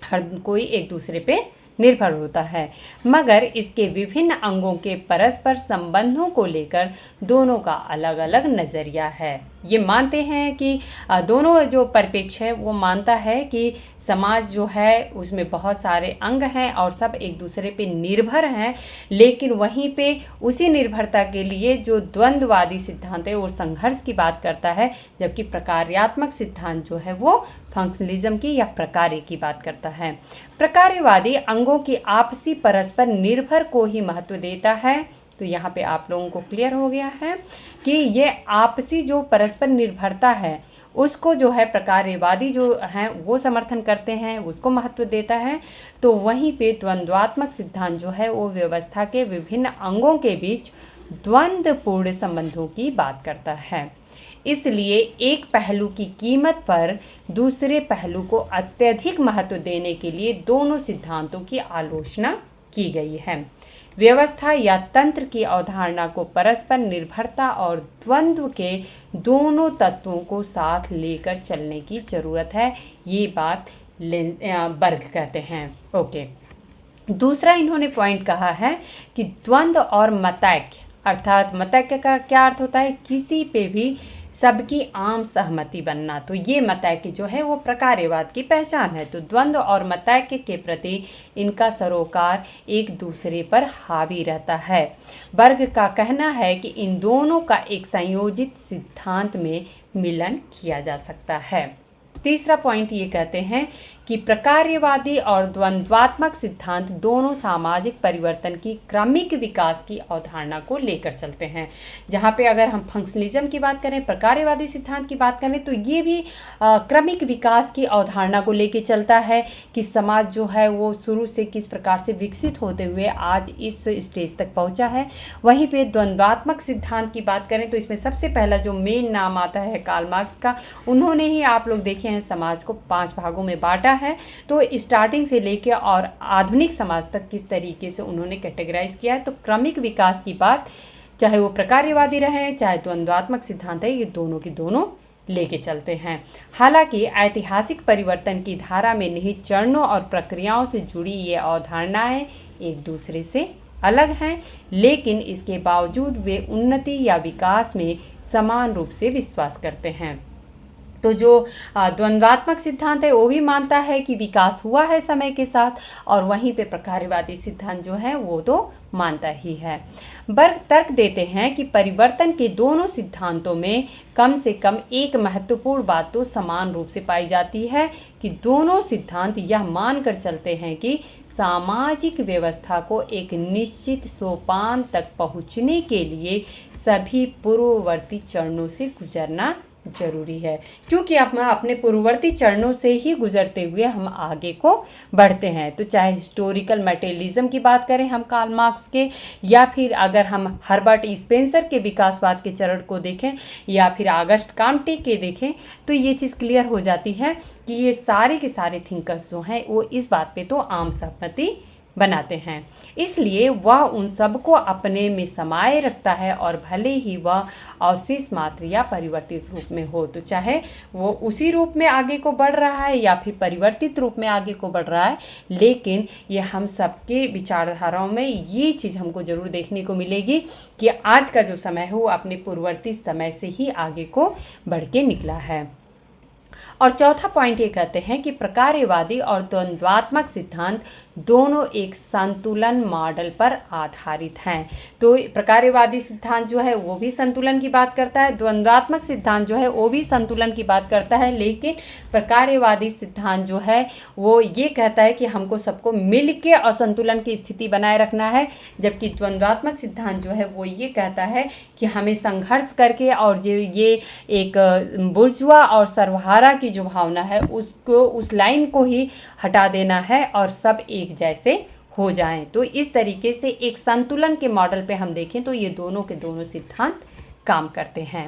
हर कोई एक दूसरे पे निर्भर होता है, मगर इसके विभिन्न अंगों के परस्पर संबंधों को लेकर दोनों का अलग अलग नज़रिया है। ये मानते हैं कि दोनों जो परिप्रेक्ष्य है वो मानता है कि समाज जो है उसमें बहुत सारे अंग हैं और सब एक दूसरे पे निर्भर हैं, लेकिन वहीं पे उसी निर्भरता के लिए जो द्वंद्ववादी सिद्धांत है वो संघर्ष की बात करता है, जबकि प्रकार्यात्मक सिद्धांत जो है वो फंक्शनलिज्म की या प्रकार्य की बात करता है। प्रकार्यवादी अंगों की आपसी परस्पर निर्भर को ही महत्व देता है। तो यहाँ पे आप लोगों को क्लियर हो गया है कि ये आपसी जो परस्पर निर्भरता है उसको जो है प्रकार्यवादी जो हैं वो समर्थन करते हैं, उसको महत्व देता है। तो वहीं पे द्वंद्वात्मक सिद्धांत जो है वो व्यवस्था के विभिन्न अंगों के बीच द्वंद्वपूर्ण संबंधों की बात करता है। इसलिए एक पहलू की कीमत पर दूसरे पहलू को अत्यधिक महत्व देने के लिए दोनों सिद्धांतों की आलोचना की गई है। व्यवस्था या तंत्र की अवधारणा को परस्पर निर्भरता और द्वंद्व के दोनों तत्वों को साथ लेकर चलने की ज़रूरत है, ये बात बर्ग कहते हैं। ओके, दूसरा इन्होंने पॉइंट कहा है कि द्वंद्व और मतैक्य, अर्थात मतैक्य का क्या अर्थ होता है, किसी पे भी सबकी आम सहमति बनना। तो ये मतैक्य जो है वो प्रकार्यवाद की पहचान है। तो द्वंद्व और मतैक्य के प्रति इनका सरोकार एक दूसरे पर हावी रहता है। बर्ग का कहना है कि इन दोनों का एक संयोजित सिद्धांत में मिलन किया जा सकता है। तीसरा पॉइंट ये कहते हैं कि प्रकार्यवादी और द्वंद्वात्मक सिद्धांत दोनों सामाजिक परिवर्तन की क्रमिक विकास की अवधारणा को लेकर चलते हैं। जहाँ पे अगर हम फंक्शनलिज्म की बात करें, प्रकार्यवादी सिद्धांत की बात करें, तो ये भी क्रमिक विकास की अवधारणा को लेकर चलता है कि समाज जो है वो शुरू से किस प्रकार से विकसित होते हुए आज इस स्टेज तक पहुँचा है। वहीं पर द्वंद्वात्मक सिद्धांत की बात करें तो इसमें सबसे पहला जो मेन नाम आता है कार्ल मार्क्स का। उन्होंने ही आप लोग देखे हैं समाज को 5 भागों में बांटा है। तो स्टार्टिंग से लेके और आधुनिक समाज तक किस तरीके से उन्होंने कैटेगराइज किया है। तो क्रमिक विकास की बात चाहे वो प्रकार्यवादी रहे चाहे द्वंद्वात्मक सिद्धांत है, ये दोनों की दोनों लेके चलते हैं। हालांकि ऐतिहासिक परिवर्तन की धारा में निहित चरणों और प्रक्रियाओं से जुड़ी ये अवधारणाएं एक दूसरे से अलग हैं, लेकिन इसके बावजूद वे उन्नति या विकास में समान रूप से विश्वास करते हैं। तो जो द्वंद्वात्मक सिद्धांत है वो भी मानता है कि विकास हुआ है समय के साथ, और वहीं पे प्रकार्यवादी सिद्धांत जो है वो तो मानता ही है। बर्ग तर्क देते हैं कि परिवर्तन के दोनों सिद्धांतों में कम से कम एक महत्वपूर्ण बात तो समान रूप से पाई जाती है कि दोनों सिद्धांत यह मानकर चलते हैं कि सामाजिक व्यवस्था को एक निश्चित सोपान तक पहुंचने के लिए सभी पूर्ववर्ती चरणों से गुजरना जरूरी है, क्योंकि अपने पूर्ववर्ती चरणों से ही गुजरते हुए हम आगे को बढ़ते हैं। तो चाहे हिस्टोरिकल मटेरियलिज्म की बात करें हम कार्ल मार्क्स के, या फिर अगर हम हर्बर्ट स्पेंसर के विकासवाद के चरण को देखें, या फिर ऑगस्ट कॉम्टे के देखें, तो ये चीज़ क्लियर हो जाती है कि ये सारे के सारे थिंकर्स जो हैं वो इस बात पे तो आम सहमति बनाते हैं। इसलिए वह उन सबको अपने में समाये रखता है, और भले ही वह अवशेष मात्र या परिवर्तित रूप में हो, तो चाहे वो उसी रूप में आगे को बढ़ रहा है या फिर परिवर्तित रूप में आगे को बढ़ रहा है, लेकिन ये हम सबके विचारधाराओं में ये चीज़ हमको ज़रूर देखने को मिलेगी कि आज का जो समय है वो अपने पूर्ववर्ती समय से ही आगे को बढ़ के निकला है। और चौथा पॉइंट ये कहते हैं कि प्रकार्यवादी और द्वंद्वात्मक सिद्धांत दोनों एक संतुलन मॉडल पर आधारित हैं। तो प्रकार्यवादी सिद्धांत जो है वो भी संतुलन की बात करता है, द्वंद्वात्मक सिद्धांत जो है वो भी संतुलन की बात करता है, लेकिन प्रकार्यवादी सिद्धांत जो है वो ये कहता है कि हमको सबको मिल के असंतुलन की स्थिति बनाए रखना है, जबकि द्वंद्वात्मक सिद्धांत जो है वो ये कहता है कि हमें संघर्ष करके और जो ये एक बुर्जुआ और सर्वहारा की जो भावना है उसको, उस लाइन को ही हटा देना है और सब एक जैसे हो जाएं। तो इस तरीके से एक संतुलन के मॉडल पे हम देखें तो ये दोनों के दोनों सिद्धांत काम करते हैं।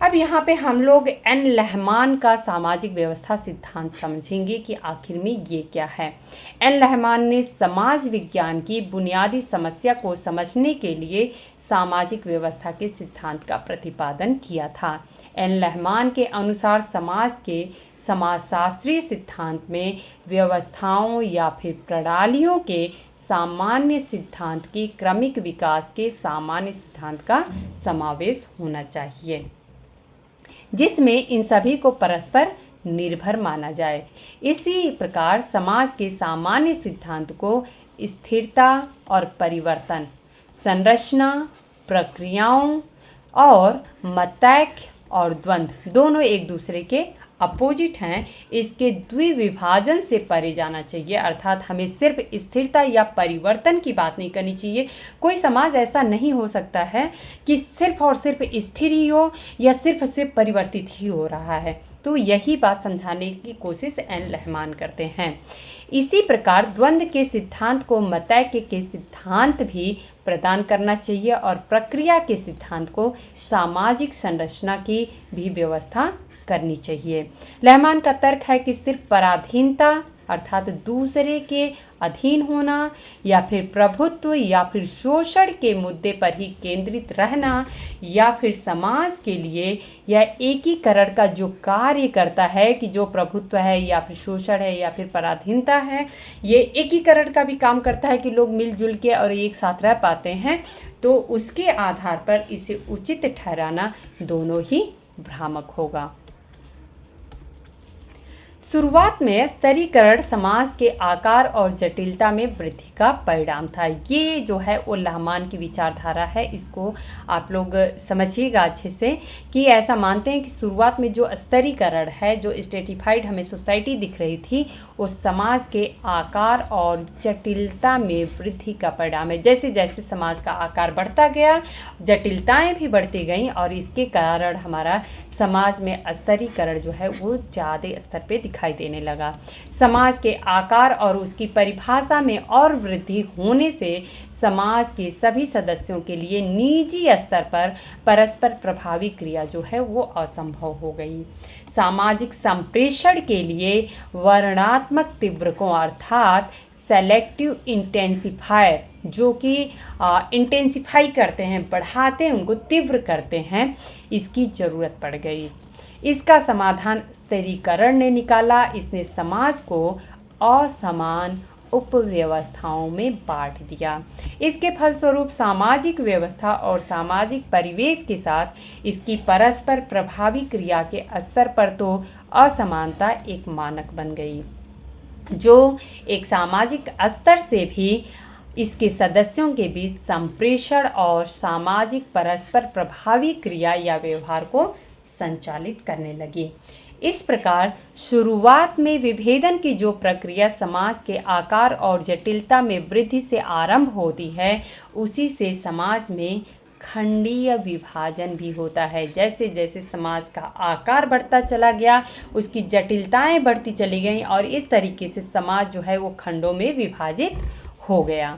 अब यहाँ पे हम लोग एन रहमान का सामाजिक व्यवस्था सिद्धांत समझेंगे कि आखिर में ये क्या है। एन रहमान ने समाज विज्ञान की बुनियादी समस्या को समझने के लिए सामाजिक व्यवस्था के सिद्धांत का प्रतिपादन किया था। एन रहमान के अनुसार समाज के समाजशास्त्रीय सिद्धांत में व्यवस्थाओं या फिर प्रणालियों के सामान्य सिद्धांत की क्रमिक विकास के सामान्य सिद्धांत का समावेश होना चाहिए, जिसमें इन सभी को परस्पर निर्भर माना जाए। इसी प्रकार समाज के सामान्य सिद्धांत को स्थिरता और परिवर्तन, संरचना, प्रक्रियाओं और मतैक्य और द्वंद्व दोनों एक दूसरे के अपोजिट हैं, इसके द्विविभाजन से परे जाना चाहिए। अर्थात हमें सिर्फ स्थिरता या परिवर्तन की बात नहीं करनी चाहिए। कोई समाज ऐसा नहीं हो सकता है कि सिर्फ और सिर्फ स्थिर ही हो या सिर्फ परिवर्तित ही हो रहा है। तो यही बात समझाने की कोशिश एन रहमान करते हैं। इसी प्रकार द्वंद्व के सिद्धांत को मतैक्य के सिद्धांत भी प्रदान करना चाहिए और प्रक्रिया के सिद्धांत को सामाजिक संरचना की भी व्यवस्था करनी चाहिए। रहमान का तर्क है कि सिर्फ पराधीनता अर्थात दूसरे के अधीन होना या फिर प्रभुत्व या फिर शोषण के मुद्दे पर ही केंद्रित रहना या फिर समाज के लिए या एकीकरण का जो कार्य करता है कि जो प्रभुत्व है या फिर शोषण है या फिर पराधीनता है, ये एकीकरण का भी काम करता है कि लोग मिलजुल के और एक साथ रह पाते हैं, तो उसके आधार पर इसे उचित ठहराना दोनों ही भ्रामक होगा। शुरुआत में स्तरीकरण समाज के आकार और जटिलता में वृद्धि का परिणाम था। ये जो है वो रहमान की विचारधारा है, इसको आप लोग समझिएगा अच्छे से कि ऐसा मानते हैं कि शुरुआत में जो स्तरीकरण है, जो स्ट्रेटिफाइड हमें सोसाइटी दिख रही थी, वो समाज के आकार और जटिलता में वृद्धि का परिणाम है। जैसे जैसे समाज का आकार बढ़ता गया, जटिलताएं भी बढ़ती गईं और इसके कारण हमारा समाज में स्तरीकरण जो है वो ज़्यादा स्तर पे दिखाई देने लगा। समाज के आकार और उसकी परिभाषा में और वृद्धि होने से समाज के सभी सदस्यों के लिए निजी स्तर पर परस्पर प्रभावी क्रिया जो है वो असंभव हो गई। सामाजिक संप्रेषण के लिए वर्णात्मक तीव्रकों अर्थात सेलेक्टिव इंटेंसिफायर जो कि इंटेंसिफाई करते हैं, बढ़ाते हैं, उनको तीव्र करते हैं, इसकी ज़रूरत पड़ गई। इसका समाधान स्तरीकरण ने निकाला। इसने समाज को असमान उपव्यवस्थाओं में बांट दिया। इसके फलस्वरूप सामाजिक व्यवस्था और सामाजिक परिवेश के साथ इसकी परस्पर प्रभावी क्रिया के स्तर पर तो असमानता एक मानक बन गई, जो एक सामाजिक स्तर से भी इसके सदस्यों के बीच संप्रेषण और सामाजिक परस्पर प्रभावी क्रिया या व्यवहार को संचालित करने लगी। इस प्रकार शुरुआत में विभेदन की जो प्रक्रिया समाज के आकार और जटिलता में वृद्धि से आरंभ होती है, उसी से समाज में खंडीय विभाजन भी होता है। जैसे जैसे समाज का आकार बढ़ता चला गया, उसकी जटिलताएं बढ़ती चली गईं और इस तरीके से समाज जो है वो खंडों में विभाजित हो गया।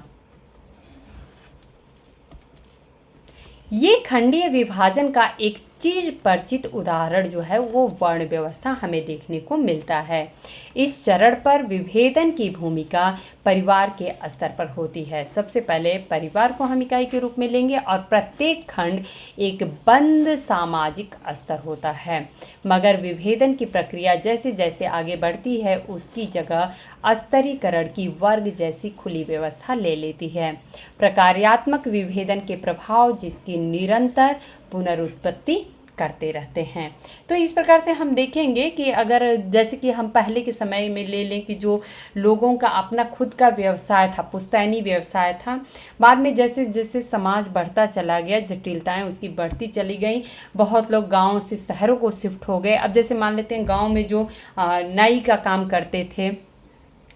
ये खंडीय विभाजन का एक चिर परिचित उदाहरण जो है वो वर्ण व्यवस्था हमें देखने को मिलता है। इस चरण पर विभेदन की भूमिका परिवार के स्तर पर होती है। सबसे पहले परिवार को हम इकाई के रूप में लेंगे और प्रत्येक खंड एक बंद सामाजिक स्तर होता है। मगर विभेदन की प्रक्रिया जैसे जैसे आगे बढ़ती है, उसकी जगह स्तरीकरण की वर्ग जैसी खुली व्यवस्था ले लेती है। प्रकार्यात्मक विभेदन के प्रभाव जिसकी निरंतर पुनरुत्पत्ति करते रहते हैं। तो इस प्रकार से हम देखेंगे कि अगर जैसे कि हम पहले के समय में ले लें कि जो लोगों का अपना खुद का व्यवसाय था, पुश्तैनी व्यवसाय था, बाद में जैसे जैसे समाज बढ़ता चला गया, जटिलताएं उसकी बढ़ती चली गई, बहुत लोग गाँव से शहरों को शिफ्ट हो गए। अब जैसे मान लेते हैं गाँव में जो नाई का काम करते थे,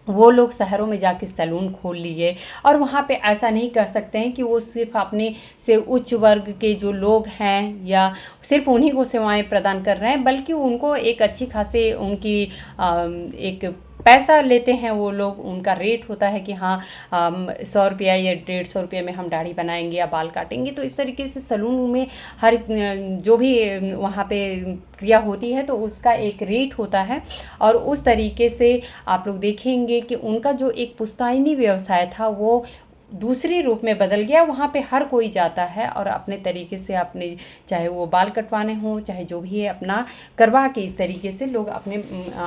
वो लोग शहरों में जाके सैलून खोल लिए और वहाँ पे ऐसा नहीं कर सकते हैं कि वो सिर्फ अपने से उच्च वर्ग के जो लोग हैं या सिर्फ उन्हीं को सेवाएं प्रदान कर रहे हैं, बल्कि उनको एक अच्छी खासी उनकी एक पैसा लेते हैं वो लोग, उनका रेट होता है कि हाँ 100 रुपया या 150 रुपये में हम दाढ़ी बनाएंगे या बाल काटेंगे। तो इस तरीके से सलून में हर जो भी वहाँ पे क्रिया होती है तो उसका एक रेट होता है। और उस तरीके से आप लोग देखेंगे कि उनका जो एक पुश्तैनी व्यवसाय था वो दूसरे रूप में बदल गया। वहाँ पे हर कोई जाता है और अपने तरीके से अपने, चाहे वो बाल कटवाने हों चाहे जो भी है, अपना करवा के इस तरीके से लोग अपने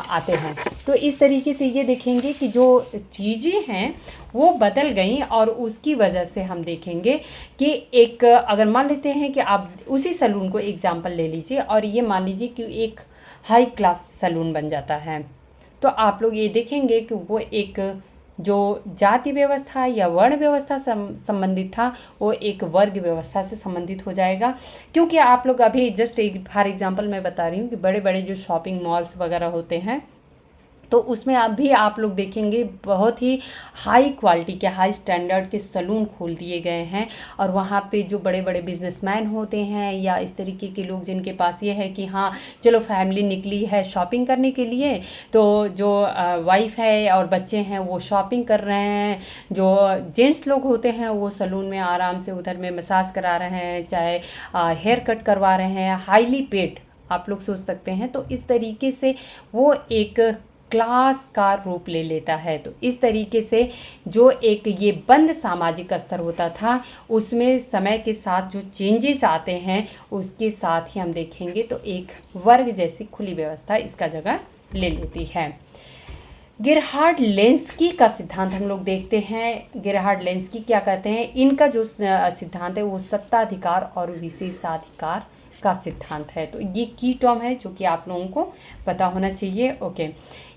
आते हैं। तो इस तरीके से ये देखेंगे कि जो चीज़ें हैं वो बदल गई। और उसकी वजह से हम देखेंगे कि एक, अगर मान लेते हैं कि आप उसी सलून को एग्जाम्पल ले लीजिए और ये मान लीजिए कि एक हाई क्लास सलून बन जाता है, तो आप लोग ये देखेंगे कि वो एक जो जाति व्यवस्था या वर्ण व्यवस्था संबंधित था वो एक वर्ग व्यवस्था से संबंधित हो जाएगा। क्योंकि आप लोग अभी जस्ट एक फॉर एग्जांपल मैं बता रही हूँ कि बड़े बड़े जो शॉपिंग मॉल्स वगैरह होते हैं तो उसमें अभी आप लोग देखेंगे बहुत ही हाई क्वालिटी के, हाई स्टैंडर्ड के सलून खोल दिए गए हैं। और वहाँ पे जो बड़े बड़े बिजनेसमैन होते हैं या इस तरीके के लोग जिनके पास ये है कि हाँ चलो फैमिली निकली है शॉपिंग करने के लिए, तो जो वाइफ है और बच्चे हैं वो शॉपिंग कर रहे हैं, जो जेंट्स लोग होते हैं वो सलून में आराम से उधर में मसाज करा रहे हैं, चाहे हेयर कट करवा रहे हैं, हाईली पेड आप लोग सोच सकते हैं। तो इस तरीके से वो एक क्लास का रूप ले लेता है। तो इस तरीके से जो एक ये बंद सामाजिक स्तर होता था उसमें समय के साथ जो चेंजेस आते हैं उसके साथ ही हम देखेंगे तो एक वर्ग जैसी खुली व्यवस्था इसका जगह ले लेती है। गेरहार्ड लेंस्की का सिद्धांत हम लोग देखते हैं। गेरहार्ड लेंस्की क्या कहते हैं, इनका जो सिद्धांत है वो सत्ताधिकार और विशेषाधिकार का सिद्धांत है। तो ये की टर्म है जो कि आप लोगों को पता होना चाहिए। ओके,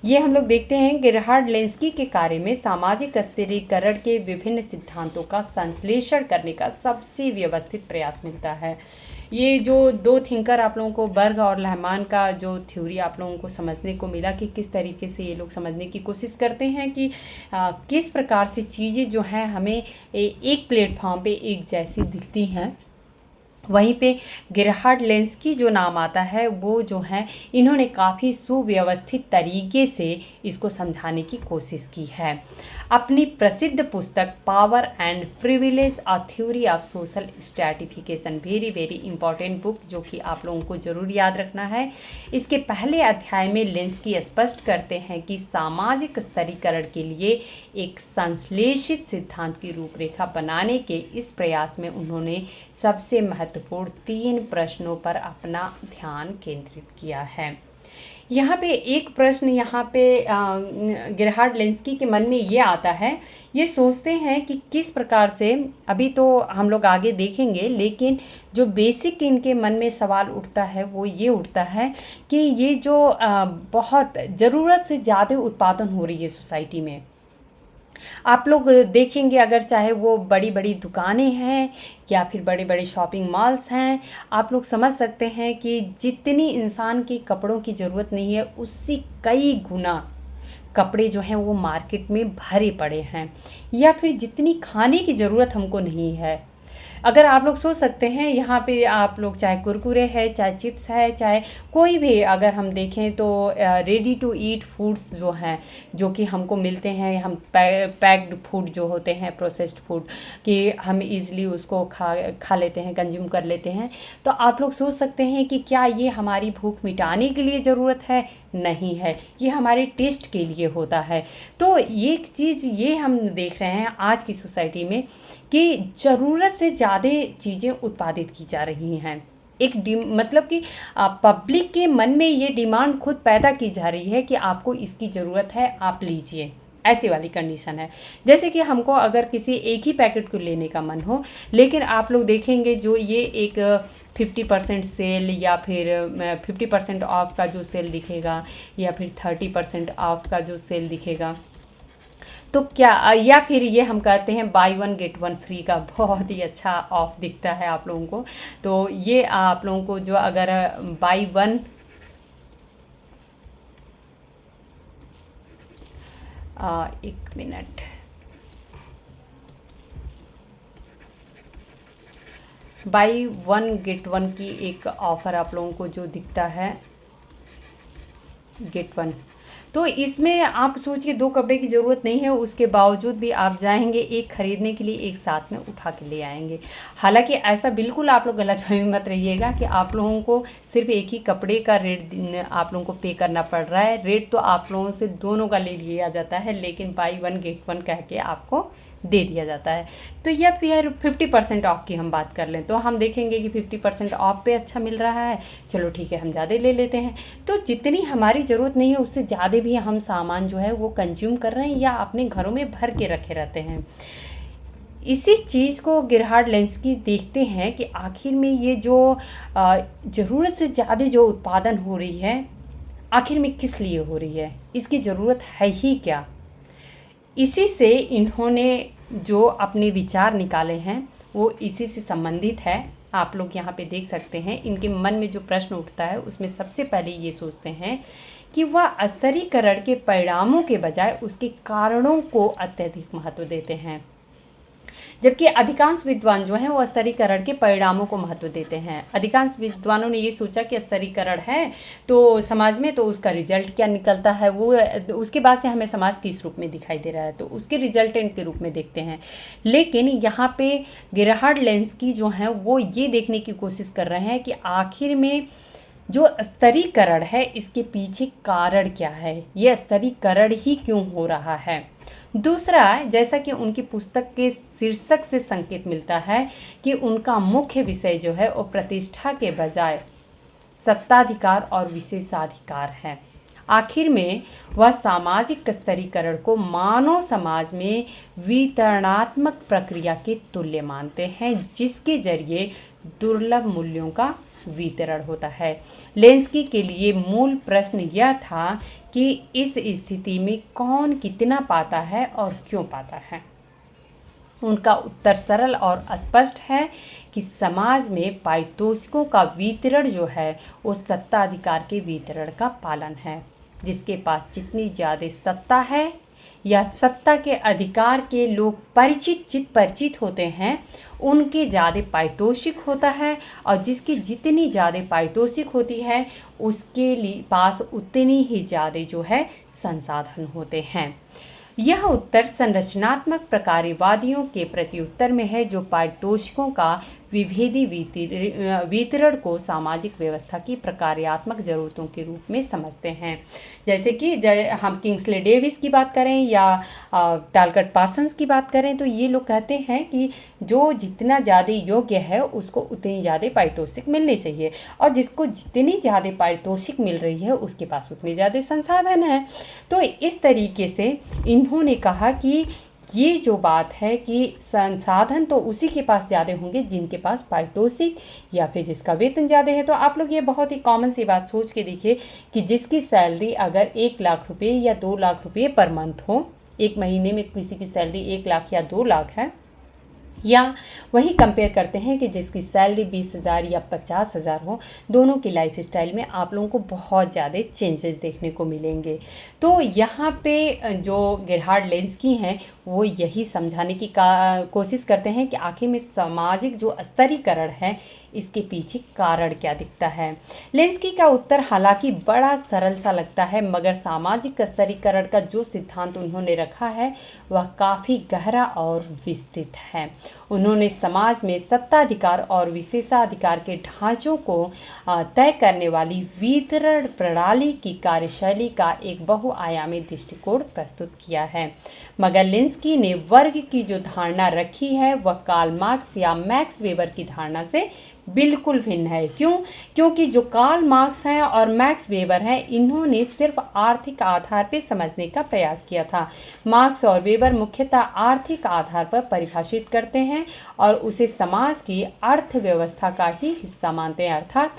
ये हम लोग देखते हैं गेरहार्ड लेंस्की के कार्य में सामाजिक स्थिरीकरण के विभिन्न सिद्धांतों का संश्लेषण करने का सबसे व्यवस्थित प्रयास मिलता है। ये जो दो थिंकर आप लोगों को, बर्ग और लहमान का जो थ्योरी आप लोगों को समझने को मिला कि किस तरीके से ये लोग समझने की कोशिश करते हैं कि किस प्रकार से चीज़ें जो हैं हमें एक प्लेटफॉर्म पे एक जैसी दिखती हैं, वहीं पे गेरहार्ड लेंस्की जो नाम आता है वो जो है इन्होंने काफ़ी सुव्यवस्थित तरीके से इसको समझाने की कोशिश की है। अपनी प्रसिद्ध पुस्तक power and privilege a theory of social stratification, very very important book जो कि आप लोगों को ज़रूर याद रखना है। इसके पहले अध्याय में लेंस्की स्पष्ट करते हैं कि सामाजिक स्तरीकरण के लिए एक संश्लेषित सिद्धांत की रूपरेखा बनाने के इस प्रयास में उन्होंने सबसे महत्वपूर्ण 3 प्रश्नों पर अपना ध्यान केंद्रित किया है। यहाँ पे एक प्रश्न यहाँ पे गेरहार्ड लेंस्की के मन में ये आता है, ये सोचते हैं कि किस प्रकार से, अभी तो हम लोग आगे देखेंगे, लेकिन जो बेसिक इनके मन में सवाल उठता है वो ये उठता है कि ये जो बहुत ज़रूरत से ज़्यादा उत्पादन हो रही है सोसाइटी में, आप लोग देखेंगे अगर चाहे वो बड़ी बड़ी दुकानें हैं या फिर बड़े बड़े शॉपिंग मॉल्स हैं, आप लोग समझ सकते हैं कि जितनी इंसान की कपड़ों की ज़रूरत नहीं है उससे कई गुना कपड़े जो हैं वो मार्केट में भरे पड़े हैं। या फिर जितनी खाने की ज़रूरत हमको नहीं है, अगर आप लोग सोच सकते हैं यहाँ पे आप लोग चाहे कुरकुरे है, चाहे चिप्स है, चाहे कोई भी अगर हम देखें तो रेडी टू ईट फूड्स जो हैं जो कि हमको मिलते हैं, हम पैक्ड फूड जो होते हैं, प्रोसेस्ड फूड, कि हम इजीली उसको खा लेते हैं, कंज्यूम कर लेते हैं। तो आप लोग सोच सकते हैं कि क्या ये हमारी भूख मिटाने के लिए ज़रूरत है? नहीं है, ये हमारे टेस्ट के लिए होता है। तो ये चीज़ ये हम देख रहे हैं आज की सोसाइटी में कि ज़रूरत से ज़्यादा चीज़ें उत्पादित की जा रही हैं। एक मतलब कि पब्लिक के मन में ये डिमांड खुद पैदा की जा रही है कि आपको इसकी ज़रूरत है, आप लीजिए, ऐसी वाली कंडीशन है। जैसे कि हमको अगर किसी एक ही पैकेट को लेने का मन हो, लेकिन आप लोग देखेंगे जो ये एक 50% सेल या फिर 50% ऑफ का जो सेल दिखेगा या फिर 30% ऑफ का जो सेल दिखेगा, तो क्या, या फिर ये हम कहते हैं बाई 1 गेट 1 फ्री का बहुत ही अच्छा ऑफ दिखता है आप लोगों को। तो ये आप लोगों को जो अगर बाई 1 एक मिनट, बाई 1 गेट 1 की एक ऑफ़र आप लोगों को जो दिखता है, गेट 1, तो इसमें आप सोचिए 2 कपड़े की ज़रूरत नहीं है, उसके बावजूद भी आप जाएंगे एक खरीदने के लिए, एक साथ में उठा के ले आएंगे। हालांकि ऐसा बिल्कुल आप लोग गलतफहमी मत रहिएगा कि आप लोगों को सिर्फ एक ही कपड़े का रेट आप लोगों को पे करना पड़ रहा है। रेट तो आप लोगों से दोनों का ले लिया जाता है, लेकिन बाई 1 गेट 1 कह के आपको दे दिया जाता है। तो या फिर 50% ऑफ की हम बात कर लें तो हम देखेंगे कि 50% ऑफ पे अच्छा मिल रहा है, चलो ठीक है हम ज़्यादा ले लेते हैं। तो जितनी हमारी ज़रूरत नहीं है उससे ज़्यादा भी हम सामान जो है वो कंज्यूम कर रहे हैं या अपने घरों में भर के रखे रहते हैं। इसी चीज़ को गिरहार्ड लेंस्की देखते हैं कि आखिर में ये जो ज़रूरत से ज़्यादा जो उत्पादन हो रही है, आखिर में किस लिए हो रही है, इसकी ज़रूरत है ही क्या। इसी से इन्होंने जो अपने विचार निकाले हैं वो इसी से संबंधित है। आप लोग यहाँ पे देख सकते हैं इनके मन में जो प्रश्न उठता है उसमें सबसे पहले ये सोचते हैं कि वह स्तरीकरण के परिणामों के बजाय उसके कारणों को अत्यधिक महत्व देते हैं, जबकि अधिकांश विद्वान जो हैं वो स्तरीकरण के परिणामों को महत्व देते हैं। अधिकांश विद्वानों ने ये सोचा कि स्तरीकरण है तो समाज में तो उसका रिजल्ट क्या निकलता है, वो उसके बाद से हमें समाज किस रूप में दिखाई दे रहा है तो उसके रिजल्टेंट के रूप में देखते हैं। लेकिन यहाँ पे गिरहार्ड लेंस्की जो हैं वो ये देखने की कोशिश कर रहे हैं कि आखिर में जो स्तरीकरण है इसके पीछे कारण क्या है, ये स्तरीकरण ही क्यों हो रहा है। दूसरा, जैसा कि उनकी पुस्तक के शीर्षक से संकेत मिलता है कि उनका मुख्य विषय जो है वो प्रतिष्ठा के बजाय सत्ताधिकार और विशेषाधिकार है। आखिर में वह सामाजिक स्तरीकरण को मानव समाज में वितरणात्मक प्रक्रिया के तुल्य मानते हैं, जिसके जरिए दुर्लभ मूल्यों का वितरण होता है। लेंस्की के लिए मूल प्रश्न यह था कि इस स्थिति में कौन कितना पाता है और क्यों पाता है। उनका उत्तर सरल और स्पष्ट है कि समाज में पारितोषिकों का वितरण जो है वो सत्ताधिकार के वितरण का पालन है। जिसके पास जितनी ज़्यादा सत्ता है या सत्ता के अधिकार के लोग परिचित होते हैं उनके ज़्यादा पारितोषिक होता है, और जिसकी जितनी ज़्यादा पारितोषिक होती है उसके लिए पास उतनी ही ज़्यादा जो है संसाधन होते हैं। यह उत्तर संरचनात्मक प्रकार्यवादियों के प्रत्युत्तर में है, जो पारितोषिकों का विभेदी वितरण को सामाजिक व्यवस्था की प्रकार्यात्मक ज़रूरतों के रूप में समझते हैं। जैसे कि हम किंग्सले डेविस की बात करें या टालकट पार्सन्स की बात करें तो ये लोग कहते हैं कि जो जितना ज़्यादा योग्य है उसको उतनी ज़्यादा पारितोषिक मिलनी चाहिए, और जिसको जितनी ज़्यादा पारितोषिक मिल रही है उसके पास उतने ज़्यादा संसाधन है। तो इस तरीके से इन्होंने कहा कि ये जो बात है कि संसाधन तो उसी के पास ज़्यादा होंगे जिनके पास पारितोषिक या फिर जिसका वेतन ज़्यादा है। तो आप लोग ये बहुत ही कॉमन सी बात सोच के देखिए कि जिसकी सैलरी अगर 1 लाख रुपये या 2 लाख रुपये पर मंथ हो, एक महीने में किसी की सैलरी 1 लाख या 2 लाख है, या वही कंपेयर करते हैं कि जिसकी सैलरी 20,000 या 50,000 हो, दोनों की लाइफ स्टाइल में आप लोगों को बहुत ज़्यादा चेंजेस देखने को मिलेंगे। तो यहाँ पे जो गिरहार्ड लेंस्की हैं वो यही समझाने की कोशिश करते हैं कि आखिर में सामाजिक जो स्तरीकरण है इसके पीछे कारण क्या दिखता है। लेंस्की का उत्तर हालांकि बड़ा सरल सा लगता है, मगर सामाजिक स्तरीकरण का जो सिद्धांत उन्होंने रखा है वह काफ़ी गहरा और विस्तृत है। उन्होंने समाज में सत्ताधिकार और विशेषाधिकार के ढांचों को तय करने वाली वितरण प्रणाली की कार्यशैली का एक बहुआयामी दृष्टिकोण प्रस्तुत किया है। मगर लेंस्की ने वर्ग की जो धारणा रखी है वह कार्ल मार्क्स या मैक्स वेबर की धारणा से बिल्कुल भिन्न है। क्योंकि जो कार्ल मार्क्स हैं और मैक्स वेबर हैं इन्होंने सिर्फ आर्थिक आधार पर समझने का प्रयास किया था। मार्क्स और वेबर मुख्यतः आर्थिक आधार पर परिभाषित करते हैं और उसे समाज की अर्थव्यवस्था का ही हिस्सा मानते हैं। अर्थात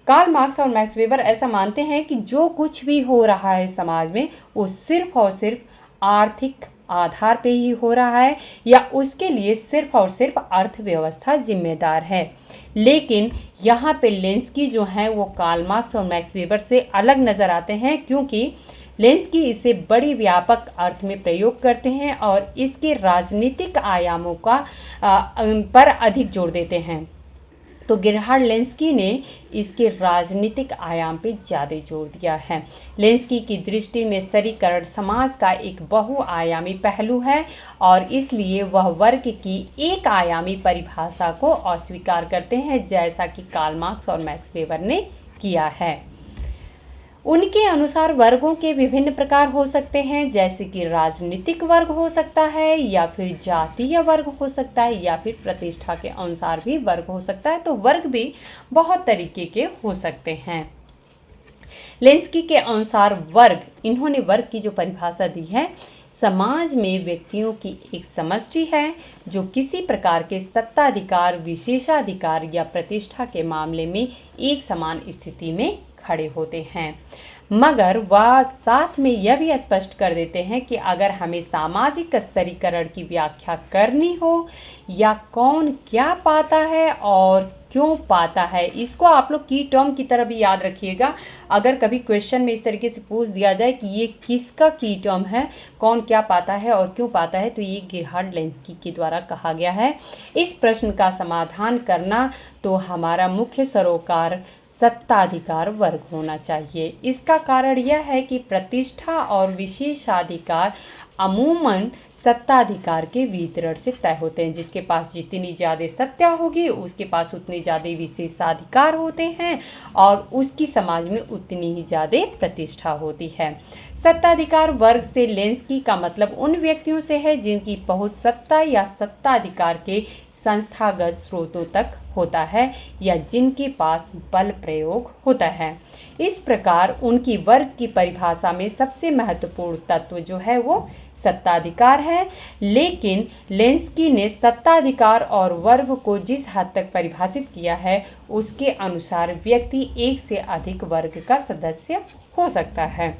कार्ल मार्क्स और मैक्स वेबर ऐसा मानते हैं कि जो कुछ भी हो रहा है समाज में वो सिर्फ और सिर्फ आर्थिक आधार पे ही हो रहा है, या उसके लिए सिर्फ और सिर्फ अर्थव्यवस्था जिम्मेदार है। लेकिन यहाँ पे लेंस्की जो हैं वो कार्ल मार्क्स और मैक्स वेबर से अलग नज़र आते हैं, क्योंकि लेंस्की इसे बड़ी व्यापक अर्थ में प्रयोग करते हैं और इसके राजनीतिक आयामों का पर अधिक जोर देते हैं। तो गिरहार्ड लेंस्की ने इसके राजनीतिक आयाम पे ज़्यादा जोर दिया है। लेंस्की की दृष्टि में स्तरीकरण समाज का एक बहुआयामी पहलू है और इसलिए वह वर्ग की एक आयामी परिभाषा को अस्वीकार करते हैं, जैसा कि कार्ल मार्क्स और मैक्स वेबर ने किया है। उनके अनुसार वर्गों के विभिन्न प्रकार हो सकते हैं, जैसे कि राजनीतिक वर्ग हो सकता है, या फिर जातीय वर्ग हो सकता है, या फिर प्रतिष्ठा के अनुसार भी वर्ग हो सकता है। तो वर्ग भी बहुत तरीके के हो सकते हैं। लेंस्की के अनुसार वर्ग, इन्होंने वर्ग की जो परिभाषा दी है, समाज में व्यक्तियों की एक समष्टि है जो किसी प्रकार के सत्ताधिकार, विशेषाधिकार या प्रतिष्ठा के मामले में एक समान स्थिति में खड़े होते हैं। मगर वह साथ में यह भी स्पष्ट कर देते हैं कि अगर हमें सामाजिक स्तरीकरण की व्याख्या करनी हो या कौन क्या पाता है और क्यों पाता है, इसको आप लोग की टर्म की तरह भी याद रखिएगा। अगर कभी क्वेश्चन में इस तरीके से पूछ दिया जाए कि ये किसका की टर्म है, कौन क्या पाता है और क्यों पाता है, तो ये गिरहार्ड लेंस्की के द्वारा कहा गया है। इस प्रश्न का समाधान करना तो हमारा मुख्य सरोकार सत्ताधिकार वर्ग होना चाहिए। इसका कारण यह है कि प्रतिष्ठा और विशेषाधिकार अमूमन सत्ताधिकार के वितरण से तय होते हैं। जिसके पास जितनी ज़्यादा सत्ता होगी उसके पास उतने ज़्यादा विशेषाधिकार होते हैं और उसकी समाज में उतनी ही ज़्यादा प्रतिष्ठा होती है। सत्ताधिकार वर्ग से लेंस्की का मतलब उन व्यक्तियों से है जिनकी पहुंच सत्ता या सत्ताधिकार के संस्थागत स्रोतों तक होता है या जिनके पास बल प्रयोग होता है। इस प्रकार उनकी वर्ग की परिभाषा में सबसे महत्वपूर्ण तत्व जो है वो सत्ताधिकार है। लेकिन लेंस्की ने सत्ताधिकार और वर्ग को जिस हद तक परिभाषित किया है उसके अनुसार व्यक्ति एक से अधिक वर्ग का सदस्य हो सकता है।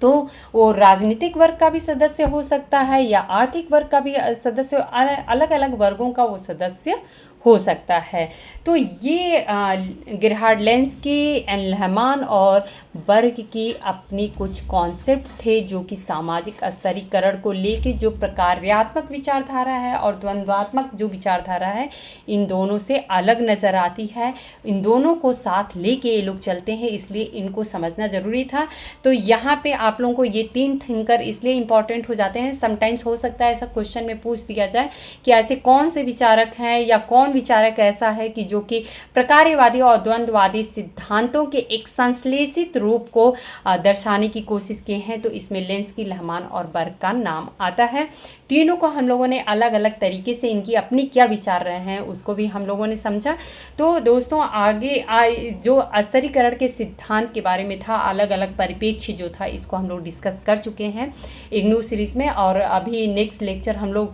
तो वो राजनीतिक वर्ग का भी सदस्य हो सकता है या आर्थिक वर्ग का भी सदस्य, अलग अलग वर्गों का वो सदस्य हो सकता है। तो ये गिरहार्ड लेंस्की, एनलहमान और वर्ग की अपनी कुछ कॉन्सेप्ट थे जो कि सामाजिक स्तरीकरण को लेके जो प्रकार्यात्मक विचारधारा है और द्वंद्वात्मक जो विचारधारा है, इन दोनों से अलग नज़र आती है। इन दोनों को साथ लेके ये लोग चलते हैं, इसलिए इनको समझना ज़रूरी था। तो यहाँ पे आप लोगों को ये तीन थिंकर इसलिए इम्पॉर्टेंट हो जाते हैं। समटाइम्स हो सकता है ऐसा क्वेश्चन में पूछ दिया जाए कि ऐसे कौन से विचारक हैं या कौन विचारक ऐसा है कि जो कि प्रकार्यवादी और द्वंद्ववादी सिद्धांतों के एक संश्लेषित रूप को दर्शाने की कोशिश की हैं। तो इसमें लेंस्की, लहमान और बर्ग का नाम आता है। तीनों को हम लोगों ने अलग अलग तरीके से इनकी अपनी क्या विचार रहे हैं उसको भी हम लोगों ने समझा। तो दोस्तों आगे जो स्तरीकरण के सिद्धांत के बारे में था, अलग अलग परिप्रेक्ष्य जो था, इसको हम लोग डिस्कस कर चुके हैं इग्नू सीरीज़ में। और अभी नेक्स्ट लेक्चर हम लोग,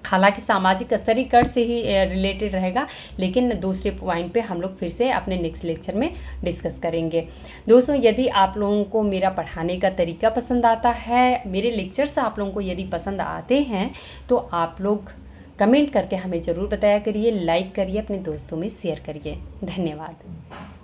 हालांकि सामाजिक स्तरीकरण से ही रिलेटेड रहेगा, लेकिन दूसरे पॉइंट पे हम लोग फिर से अपने नेक्स्ट लेक्चर में डिस्कस करेंगे। दोस्तों यदि आप लोगों को मेरा पढ़ाने का तरीका पसंद आता है, मेरे लेक्चर्स आप लोगों को यदि पसंद आते हैं, तो आप लोग कमेंट करके हमें ज़रूर बताया करिए, लाइक करिए, अपने दोस्तों में शेयर करिए। धन्यवाद।